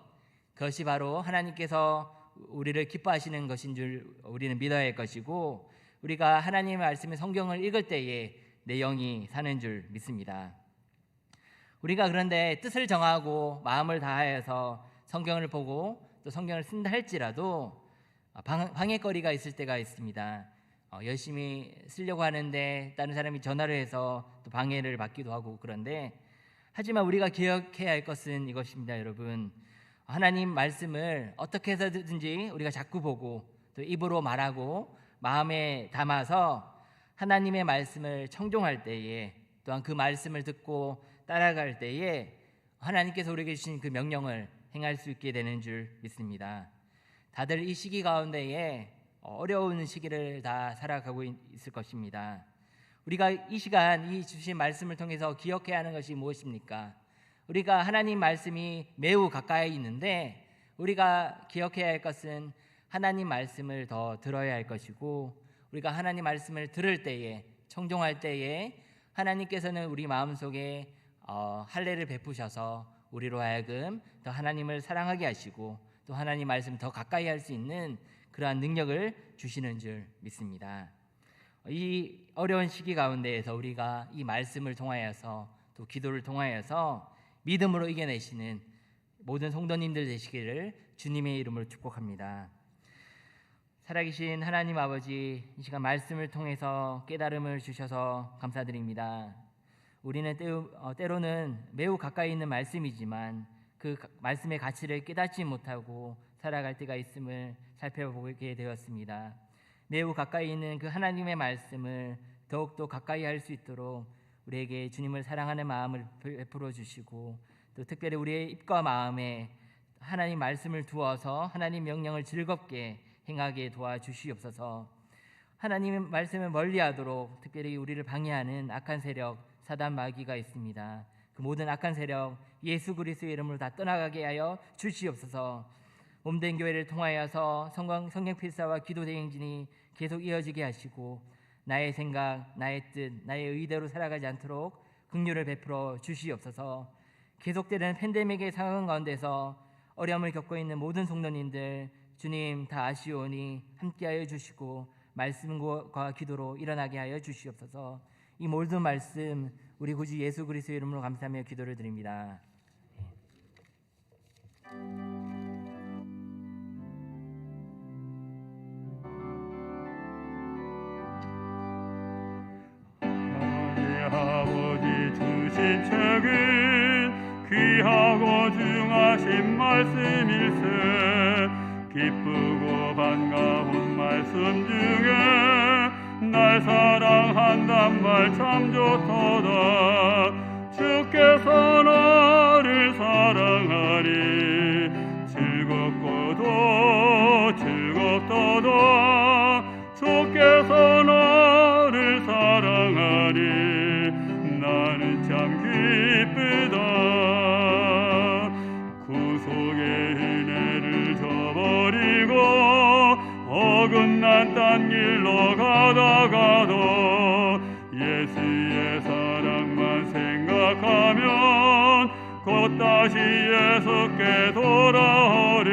D: 그것이 바로 하나님께서 우리를 기뻐하시는 것인 줄 우리는 믿어야 할 것이고, 우리가 하나님의 말씀인 성경을 읽을 때에 내 영이 사는 줄 믿습니다. 우리가 그런데 뜻을 정하고 마음을 다하여서 성경을 보고 또 성경을 쓴다 할지라도 방해거리가 있을 때가 있습니다. 열심히 쓰려고 하는데 다른 사람이 전화를 해서 또 방해를 받기도 하고, 그런데 하지만 우리가 기억해야 할 것은 이것입니다, 여러분. 하나님 말씀을 어떻게 해서든지 우리가 자꾸 보고 또 입으로 말하고 마음에 담아서 하나님의 말씀을 청종할 때에, 또한 그 말씀을 듣고 따라갈 때에 하나님께서 우리에게 주신 그 명령을 행할 수 있게 되는 줄 믿습니다. 다들 이 시기 가운데에 어려운 시기를 다 살아가고 있을 것입니다. 우리가 이 시간 이 주신 말씀을 통해서 기억해야 하는 것이 무엇입니까? 우리가 하나님 말씀이 매우 가까이 있는데 우리가 기억해야 할 것은 하나님 말씀을 더 들어야 할 것이고, 우리가 하나님 말씀을 들을 때에, 청종할 때에 하나님께서는 우리 마음속에 할례를 베푸셔서 우리로 하여금 더 하나님을 사랑하게 하시고 또 하나님 말씀 더 가까이 할 수 있는 그러한 능력을 주시는 줄 믿습니다. 이 어려운 시기 가운데에서 우리가 이 말씀을 통하여서 또 기도를 통하여서 믿음으로 이겨내시는 모든 성도님들 되시기를 주님의 이름으로 축복합니다. 살아계신 하나님 아버지, 이 시간 말씀을 통해서 깨달음을 주셔서 감사드립니다. 우리는 때로는 매우 가까이 있는 말씀이지만 그 말씀의 가치를 깨닫지 못하고 살아갈 때가 있음을 살펴보게 되었습니다. 매우 가까이 있는 그 하나님의 말씀을 더욱더 가까이 할 수 있도록 우리에게 주님을 사랑하는 마음을 베풀어 주시고, 또 특별히 우리의 입과 마음에 하나님 말씀을 두어서 하나님 명령을 즐겁게 행하게 도와주시옵소서. 하나님의 말씀을 멀리하도록 특별히 우리를 방해하는 악한 세력 사단 마귀가 있습니다. 그 모든 악한 세력 예수 그리스도의 이름으로 다 떠나가게 하여 주시옵소서. 몸된 교회를 통하여서 성경 필사와 기도 대행진이 계속 이어지게 하시고, 나의 생각, 나의 뜻, 나의 의대로 살아가지 않도록 긍휼을 베풀어 주시옵소서. 계속되는 팬데믹의 상황 가운데서 어려움을 겪고 있는 모든 성도님들 주님 다 아시오니 함께하여 주시고 말씀과 기도로 일어나게 하여 주시옵소서. 이 모든 말씀 우리 구주 예수 그리스도의 이름으로 감사하며 기도를 드립니다.
B: 아버지 주신 책은 귀하고 중하신 말씀일세. 기쁘고 반가운 말씀 중에 날 사랑한단 말 참 좋도다. 주께서 나를 사랑하니 즐겁고도 즐겁도다. 주께서 나를 사랑하니 나는 참 기쁘다. 구속의 은혜를 저버리고 어긋난 딴 길로 가다가도 예수의 사랑만 생각하면 곧 다시 예수께 돌아오리.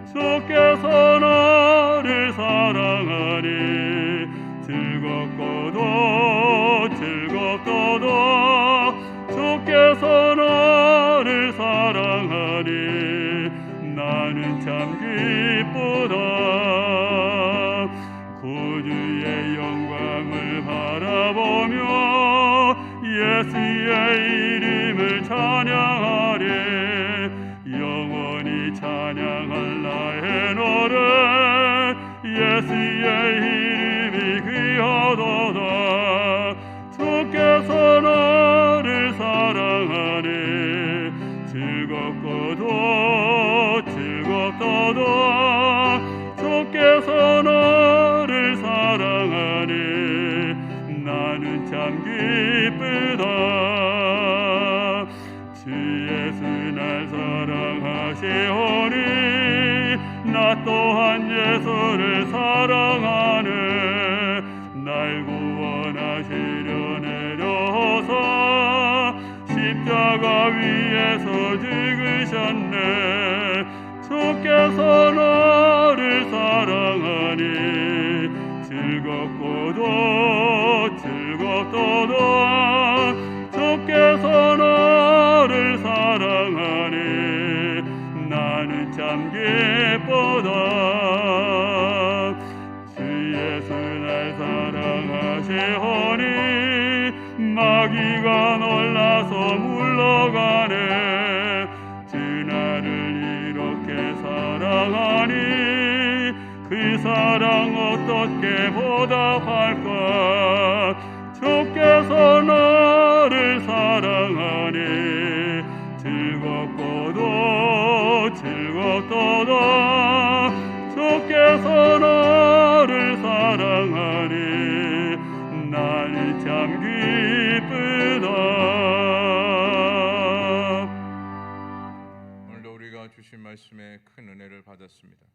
B: 주께서 나를 사랑하니 즐겁고도 즐겁도다. 주께서 나를 사랑하니 나는 참 기쁘다. 구주의 영광을 바라보며 예수의 이름을 찬양하리. 영원히 찬양할 나의 노래 예수의 이름이 귀하도다. 주께서 나를 사랑하니 즐겁고도 즐겁도다. 주께서 나를 사랑하니 나는 참 기쁘다. 주 예수 날 사랑하시오니 나 또한 예수를 사랑하네. 날 구원하시려 내려오사 십자가 위에서 죽으셨네. 주께서 나를 사랑하니 즐겁고도 즐겁도다. 주께서 나를 사랑하니 나는 참 기쁘다. 주 예수 날 사랑하시오니 마귀가 놀라서 물러가네. 주 나를 이렇게 사랑하니 그 사랑 어떻게 보답할까. 주께서 나를 사랑하니 즐겁고도 즐겁도다. 주께서 나를 사랑하니 나는 참 기쁘다.
A: 오늘도 우리가 주신 말씀에 큰 은혜를 받았습니다.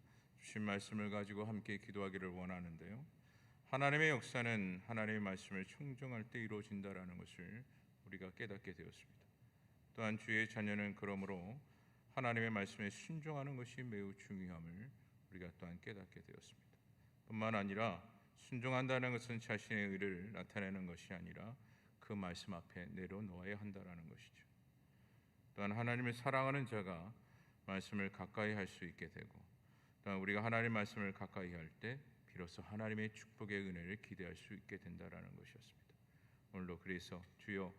A: 주신 말씀을 가지고 함께 기도하기를 원하는데요. 하나님의 역사는 하나님의 말씀을 청정할 때 이루어진다라는 것을 우리가 깨닫게 되었습니다. 또한 주의 자녀는 그러므로 하나님의 말씀에 순종하는 것이 매우 중요함을 우리가 또한 깨닫게 되었습니다. 뿐만 아니라 순종한다는 것은 자신의 의를 나타내는 것이 아니라 그 말씀 앞에 내려놓아야 한다라는 것이죠. 또한 하나님을 사랑하는 자가 말씀을 가까이 할 수 있게 되고, 또한 우리가 하나님 말씀을 가까이 할 때 비로소 하나님의 축복의 은혜를 기대할 수 있게 된다라는 것이었습니다. 오늘도 그래서 주여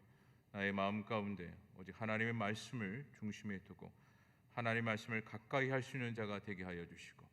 A: 나의 마음 가운데 오직 하나님의 말씀을 중심에 두고 하나님 말씀을 가까이 할 수 있는 자가 되게 하여 주시고,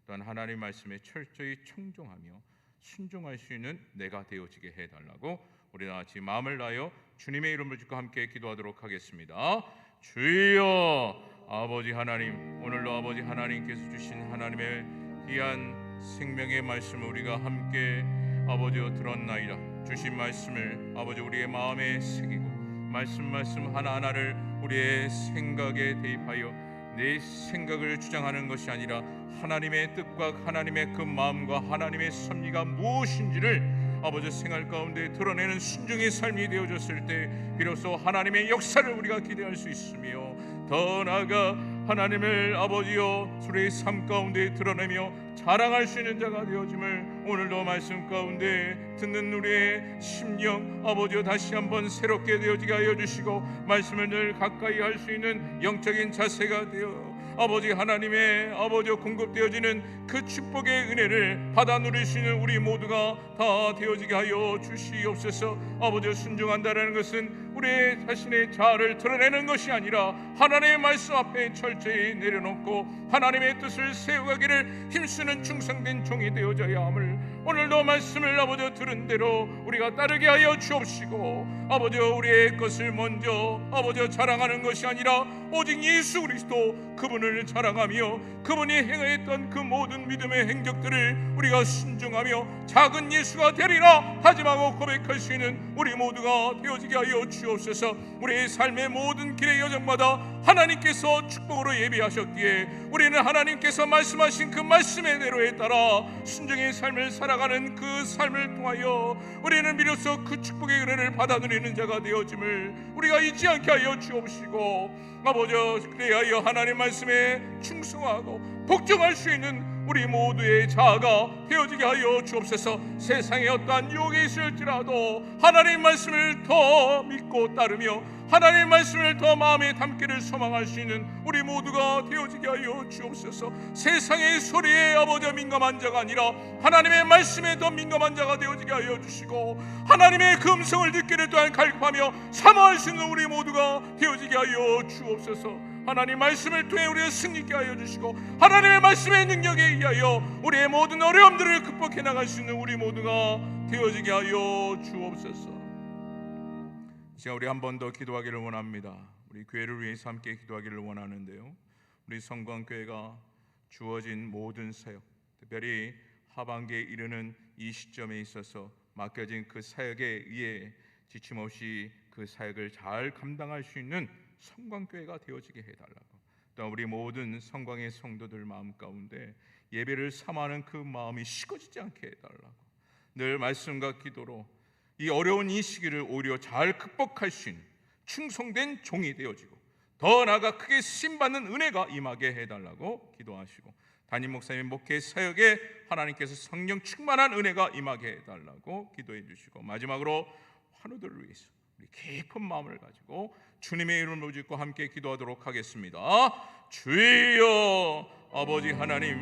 A: 또한 하나님 말씀에 철저히 청종하며 순종할 수 있는 내가 되어지게 해달라고 우리 다 같이 마음을 다하여 주님의 이름을 짓고 함께 기도하도록 하겠습니다. 주여 아버지 하나님, 오늘도 아버지 하나님께서 주신 하나님의 귀한 생명의 말씀을 우리가 함께 아버지여 들었나이다. 주신 말씀을 아버지 우리의 마음에 새기고 말씀 하나하나를 우리의 생각에 대입하여 내 생각을 주장하는 것이 아니라 하나님의 뜻과 하나님의 그 마음과 하나님의 섭리가 무엇인지를 아버지 생활 가운데 드러내는 순종의 삶이 되어졌을 때 비로소 하나님의 역사를 우리가 기대할 수 있으며, 더 나아가 하나님을 아버지여 우리의 삶 가운데 드러내며 자랑할 수 있는 자가 되어짐을 오늘도 말씀 가운데 듣는 우리의 심령 아버지여 다시 한번 새롭게 되어지게 하여 주시고, 말씀을 늘 가까이 할 수 있는 영적인 자세가 되어 아버지 하나님의 아버지여 공급되어지는 그 축복의 은혜를 받아 누릴 수 있는 우리 모두가 다 되어지게 하여 주시옵소서. 아버지여 순종한다라는 것은 우리의 자신의 자아를 드러내는 것이 아니라 하나님의 말씀 앞에 철저히 내려놓고 하나님의 뜻을 세워가기를 힘쓰는 충성된 종이 되어져야 함을 오늘도 말씀을 아버지여 들은 대로 우리가 따르게 하여 주옵시고, 아버지여 우리의 것을 먼저 아버지여 자랑하는 것이 아니라 오직 예수 그리스도 그분을 자랑하며 그분이 행했던 그 모든 믿음의 행적들을 우리가 순종하며 작은 예수가 되리라 하지 말고 고백할 수 있는 우리 모두가 되어지게 하여 주옵소서. 우리의 삶의 모든 길의 여정마다 하나님께서 축복으로 예비하셨기에 우리는 하나님께서 말씀하신 그 말씀의 대로에 따라 순종의 삶을 살아가는 그 삶을 통하여 우리는 비로소 그 축복의 은혜를 받아 누리는 자가 되어짐을 우리가 잊지 않게 하여 주옵시고, 아버지여 그래야 하나님 말씀에 충성하고 복종할 수 있는 우리 모두의 자아가 되어지게 하여 주옵소서. 세상에 어떠한 유혹이 있을지라도 하나님 말씀을 더 믿고 따르며 하나님 말씀을 더 마음에 담기를 소망할 수 있는 우리 모두가 되어지게 하여 주옵소서. 세상의 소리에 아버지여 민감한 자가 아니라 하나님의 말씀에 더 민감한 자가 되어지게 하여 주시고, 하나님의 그 음성을 듣기를 또한 갈급하며 사모할 수 있는 우리 모두가 되어지게 하여 주옵소서. 하나님 말씀을 통해 우리를 승리케 하여 주시고 하나님의 말씀의 능력에 의하여 우리의 모든 어려움들을 극복해 나갈 수 있는 우리 모두가 되어지게 하여 주옵소서. 이제 우리 한 번 더 기도하기를 원합니다. 우리 교회를 위해서 함께 기도하기를 원하는데요, 우리 성광교회가 주어진 모든 사역, 특별히 하반기에 이르는 이 시점에 있어서 맡겨진 그 사역에 의해 지침 없이 그 사역을 잘 감당할 수 있는 성광교회가 되어지게 해달라고, 또 우리 모든 성광의 성도들 마음 가운데 예배를 삼아하는 그 마음이 식어지지 않게 해달라고, 늘 말씀과 기도로 이 어려운 이 시기를 오히려 잘 극복할 수 있는 충성된 종이 되어지고 더 나아가 크게 쓰임받는 은혜가 임하게 해달라고 기도하시고, 담임 목사님 목회 사역에 하나님께서 성령 충만한 은혜가 임하게 해달라고 기도해 주시고, 마지막으로 환우들을 위해서 우리 깊은 마음을 가지고 주님의 이름으로 짓고 함께 기도하도록 하겠습니다. 주여, 아버지 하나님,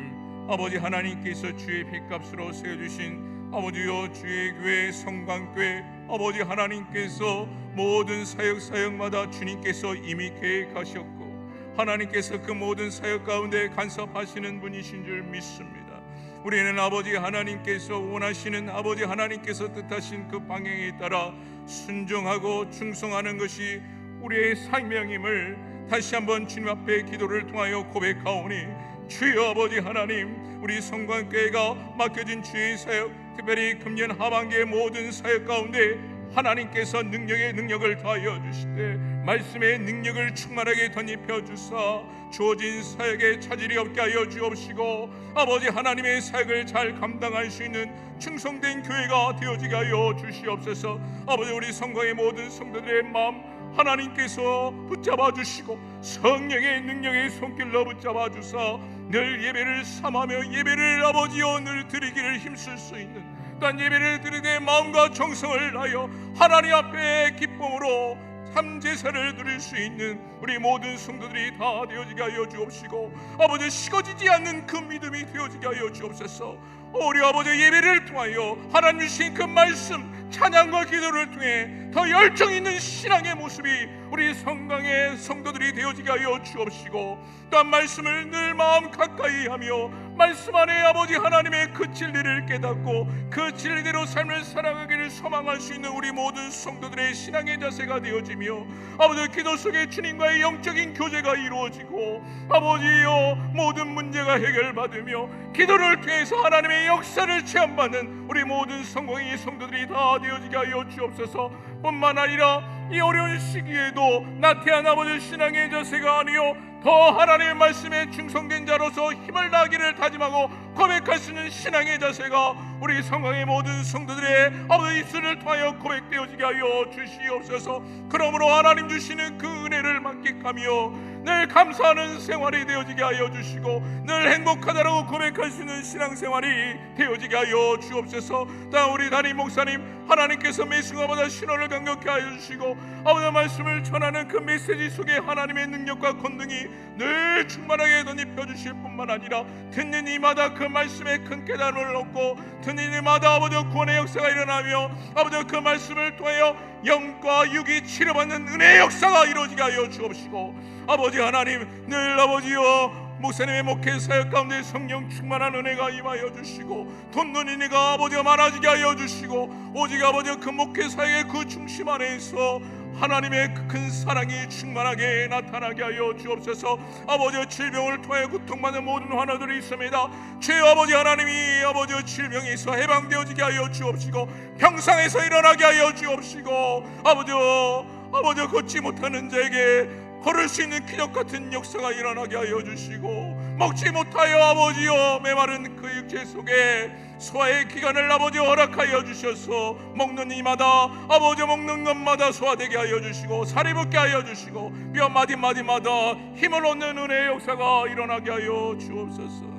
A: 아버지 하나님께서 주의 핏값으로 세워주신 아버지여 주의 교회 성광교회, 아버지 하나님께서 모든 사역마다 주님께서 이미 계획하셨고 하나님께서 그 모든 사역 가운데 간섭하시는 분이신 줄 믿습니다. 우리는 아버지 하나님께서 원하시는 아버지 하나님께서 뜻하신 그 방향에 따라 순종하고 충성하는 것이 우리의 사명임을 다시 한번 주님 앞에 기도를 통하여 고백하오니, 주여 아버지 하나님, 우리 성광교회가 맡겨진 주의 사역, 특별히 금년 하반기의 모든 사역 가운데 하나님께서 능력의 능력을 더하여 주시되 말씀의 능력을 충만하게 덧입혀 주사 주어진 사역에 차질이 없게 하여 주옵시고, 아버지 하나님의 사역을 잘 감당할 수 있는 충성된 교회가 되어지게 하여 주시옵소서. 아버지 우리 성광의 모든 성도들의 마음 하나님께서 붙잡아 주시고 성령의 능력의 손길로 붙잡아 주사 늘 예배를 삼하며 예배를 아버지여 늘 드리기를 힘쓸 수 있는, 또한 예배를 드리되 마음과 정성을 다하여 하나님 앞에 기쁨으로 참제사를 드릴 수 있는 우리 모든 성도들이 다 되어지게 하여 주옵시고, 아버지 식어지지 않는 그 믿음이 되어지게 하여 주옵소서. 우리 아버지 예배를 통하여 하나님 주신 그 말씀 찬양과 기도를 통해 더 열정 있는 신앙의 모습이 우리 성강의 성도들이 되어지게 하여 주옵시고, 또한 말씀을 늘 마음 가까이 하며 말씀 안에 아버지 하나님의 그 진리를 깨닫고 그 진리대로 삶을 살아가기를 소망할 수 있는 우리 모든 성도들의 신앙의 자세가 되어지며, 아버지 기도 속에 주님과의 영적인 교제가 이루어지고 아버지여 모든 문제가 해결받으며 기도를 통해서 하나님의 역사를 체험받는 우리 모든 성공의 성도들이 다 되어지게 하여 주옵소서. 뿐만 아니라 이 어려운 시기에도 나태한 아버지 신앙의 자세가 아니요 더 하나님의 말씀에 충성된 자로서 힘을 다하기를 다짐하고 고백할 수 있는 신앙의 자세가 우리 성강의 모든 성도들의 아버지 입술을 통하여 고백되어지게 하여 주시옵소서. 그러므로 하나님 주시는 그 은혜를 만끽하며 늘 감사하는 생활이 되어지게 하여 주시고 늘 행복하다라고 고백할 수 있는 신앙생활이 되어지게 하여 주옵소서. 또 우리 담임 목사님 하나님께서 매 순간마다 신호를 강력히 하여 주시고 아버지의 말씀을 전하는 그 메시지 속에 하나님의 능력과 권능이 늘 충만하게 덧입혀 주실 뿐만 아니라 듣는 이마다 그 말씀에 큰 깨달음을 얻고 듣는 이마다 아버지의 구원의 역사가 일어나며 아버지의 그 말씀을 통하여 영과 육이 치료받는 은혜의 역사가 이루어지게 하여 주옵시고 아버지 하나님 늘 아버지여 목사님의 목회 사역 가운데 성령 충만한 은혜가 임하여 주시고 돕는 이가 아버지가 많아지게 하여 주시고 오직 아버지 그 목회 사역의 그 중심 안에서 하나님의 큰 사랑이 충만하게 나타나게 하여 주옵소서. 아버지의 질병을 통해 고통받는 모든 환우들이 있습니다. 주의 아버지 하나님이 아버지의 질병에서 해방되어지게 하여 주옵시고 병상에서 일어나게 하여 주옵시고 아버지 걷지 못하는 자에게 걸을 수 있는 기적 같은 역사가 일어나게 하여 주시고 먹지 못하여 아버지여 메마른 그 육체 속에 소화의 기간을 아버지 허락하여 주셔서 먹는 이마다 아버지 먹는 것마다 소화되게 하여 주시고 살이 붙게 하여 주시고 뼈 마디마디마다 힘을 얻는 은혜의 역사가 일어나게 하여 주옵소서.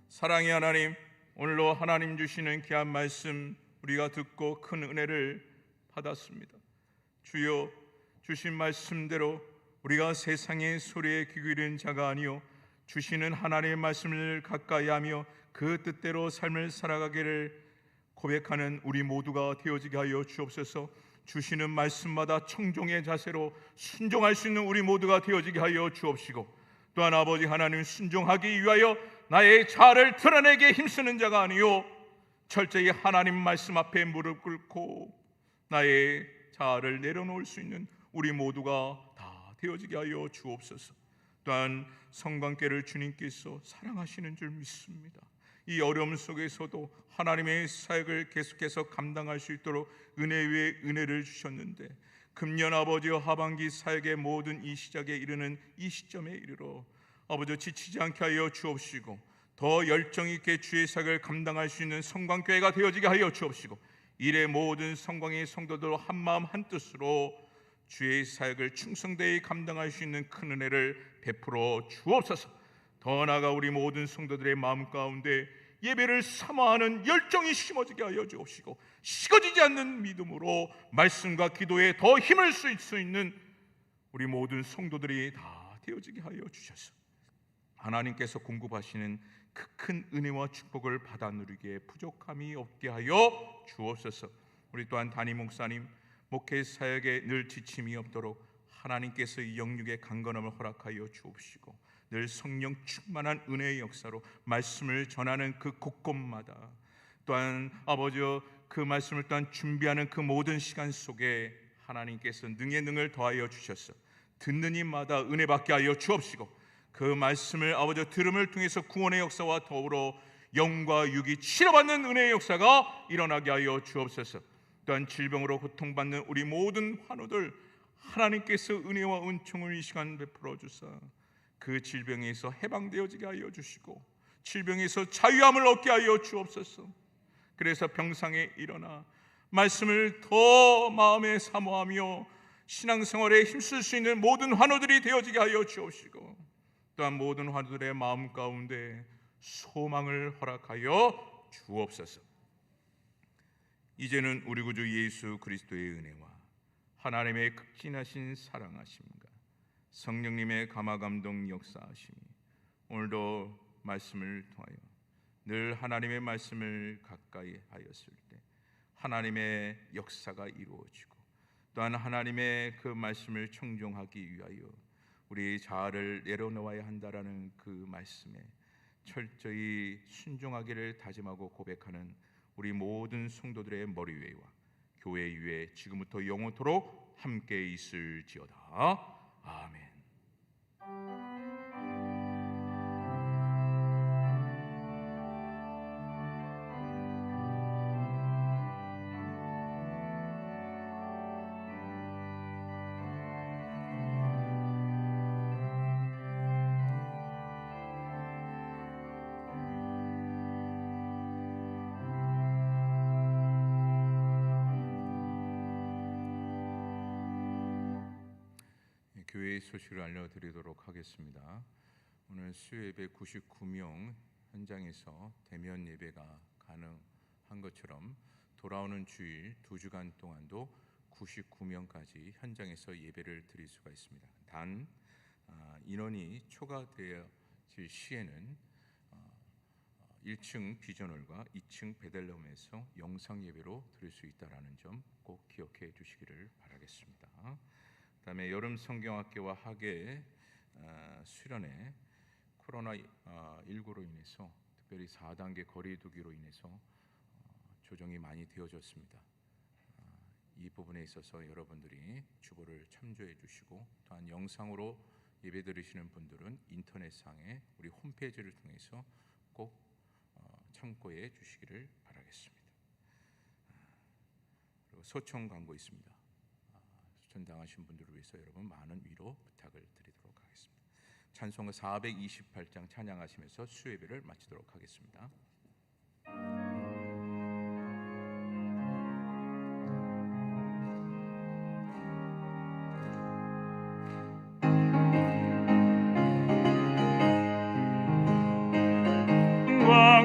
A: 사랑의 하나님, 오늘로 하나님 주시는 귀한 말씀 우리가 듣고 큰 은혜를 받았습니다. 주여 주신 말씀대로 우리가 세상의 소리에 귀 기울이는 자가 아니요 주시는 하나님의 말씀을 가까이하며 그 뜻대로 삶을 살아가기를 고백하는 우리 모두가 되어지게 하여 주옵소서. 주시는 말씀마다 청종의 자세로 순종할 수 있는 우리 모두가 되어지게 하여 주옵시고 또한 아버지 하나님 순종하기 위하여 나의 자아를 드러내게 힘쓰는 자가 아니요 철저히 하나님 말씀 앞에 무릎 꿇고 나의 자아를 내려놓을 수 있는 우리 모두가 다 되어지게 하여 주옵소서. 또한 성관계를 주님께서 사랑하시는 줄 믿습니다. 이 어려움 속에서도 하나님의 사역을 계속해서 감당할 수 있도록 은혜 위에 은혜를 주셨는데 금년 아버지와 하반기 사역의 모든 이 시작에 이르는 이 시점에 이르러 아버지 지치지 않게 하여 주옵시고 더 열정 있게 주의 사역을 감당할 수 있는 성광교회가 되어지게 하여 주옵시고 이래 모든 성광의 성도들 한마음 한뜻으로 주의 사역을 충성되이 감당할 수 있는 큰 은혜를 베풀어 주옵소서. 더 나아가 우리 모든 성도들의 마음 가운데 예배를 사모하는 열정이 심어지게 하여 주옵시고 식어지지 않는 믿음으로 말씀과 기도에 더 힘을 쓸 수 있는 우리 모든 성도들이 다 되어지게 하여 주셔서 하나님께서 공급하시는 그 큰 은혜와 축복을 받아 누리기에 부족함이 없게 하여 주옵소서. 우리 또한 담임 목사님 목회 사역에 늘 지침이 없도록 하나님께서 이 영육의 강건함을 허락하여 주옵시고 늘 성령 충만한 은혜의 역사로 말씀을 전하는 그 곳곳마다 또한 아버지여 그 말씀을 또한 준비하는 그 모든 시간 속에 하나님께서 능에 능을 더하여 주셔서 듣는 이마다 은혜 받게 하여 주옵시고 그 말씀을 아버지 들음을 통해서 구원의 역사와 더불어 영과 육이 치료받는 은혜의 역사가 일어나게 하여 주옵소서. 또한 질병으로 고통받는 우리 모든 환우들 하나님께서 은혜와 은총을 이 시간 베풀어 주사 그 질병에서 해방되어지게 하여 주시고 질병에서 자유함을 얻게 하여 주옵소서. 그래서 병상에 일어나 말씀을 더 마음에 사모하며 신앙생활에 힘쓸 수 있는 모든 환우들이 되어지게 하여 주옵시고 또한 모든 환우들의 마음 가운데 소망을 허락하여 주옵소서. 이제는 우리 구주 예수 그리스도의 은혜와 하나님의 극진하신 사랑하심과 성령님의 감화감동 역사하심이 오늘도 말씀을 통하여 늘 하나님의 말씀을 가까이 하였을 때 하나님의 역사가 이루어지고 또한 하나님의 그 말씀을 청종하기 위하여 우리 자아를 내려놓아야 한다라는 그 말씀에 철저히 순종하기를 다짐하고 고백하는 우리 모든 성도들의 머리 위에와 교회 위에 지금부터 영원토록 함께 있을지어다. 아멘. 교회의 소식을 알려드리도록 하겠습니다. 오늘 수요예배 99명 현장에서 대면 예배가 가능한 것처럼 돌아오는 주일 2주간 동안도 99명까지 현장에서 예배를 드릴 수가 있습니다. 단 인원이 초과되어질 시에는 1층 비전홀과 2층 베델레헴에서 영상 예배로 드릴 수 있다라는 점 꼭 기억해 주시기를 바라겠습니다. 그다음에 여름 성경학교와 학예 수련회 코로나19로 인해서 특별히 4단계 거리두기로 인해서 조정이 많이 되어졌습니다. 이 부분에 있어서 여러분들이 주보를 참조해 주시고 또한 영상으로 예배 드리시는 분들은 인터넷상에 우리 홈페이지를 통해서 꼭 참고해 주시기를 바라겠습니다. 그리고 소청 광고 있습니다. 소청 당하신 분들을 위해서 여러분 많은 위로 부탁을 드리도록 하겠습니다. 찬송가 428장 찬양하시면서 수예배를 마치도록 하겠습니다.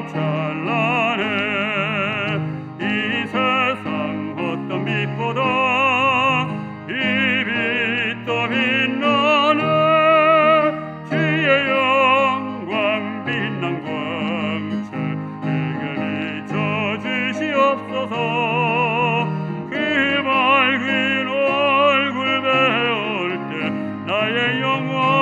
B: 찬란해 이 세상 어떤 빛보다 이 빛도 빛나네 주의 영광 빛난 광채 내게 비춰주시옵소서 그 밝은 얼굴 배울 때 나의 영광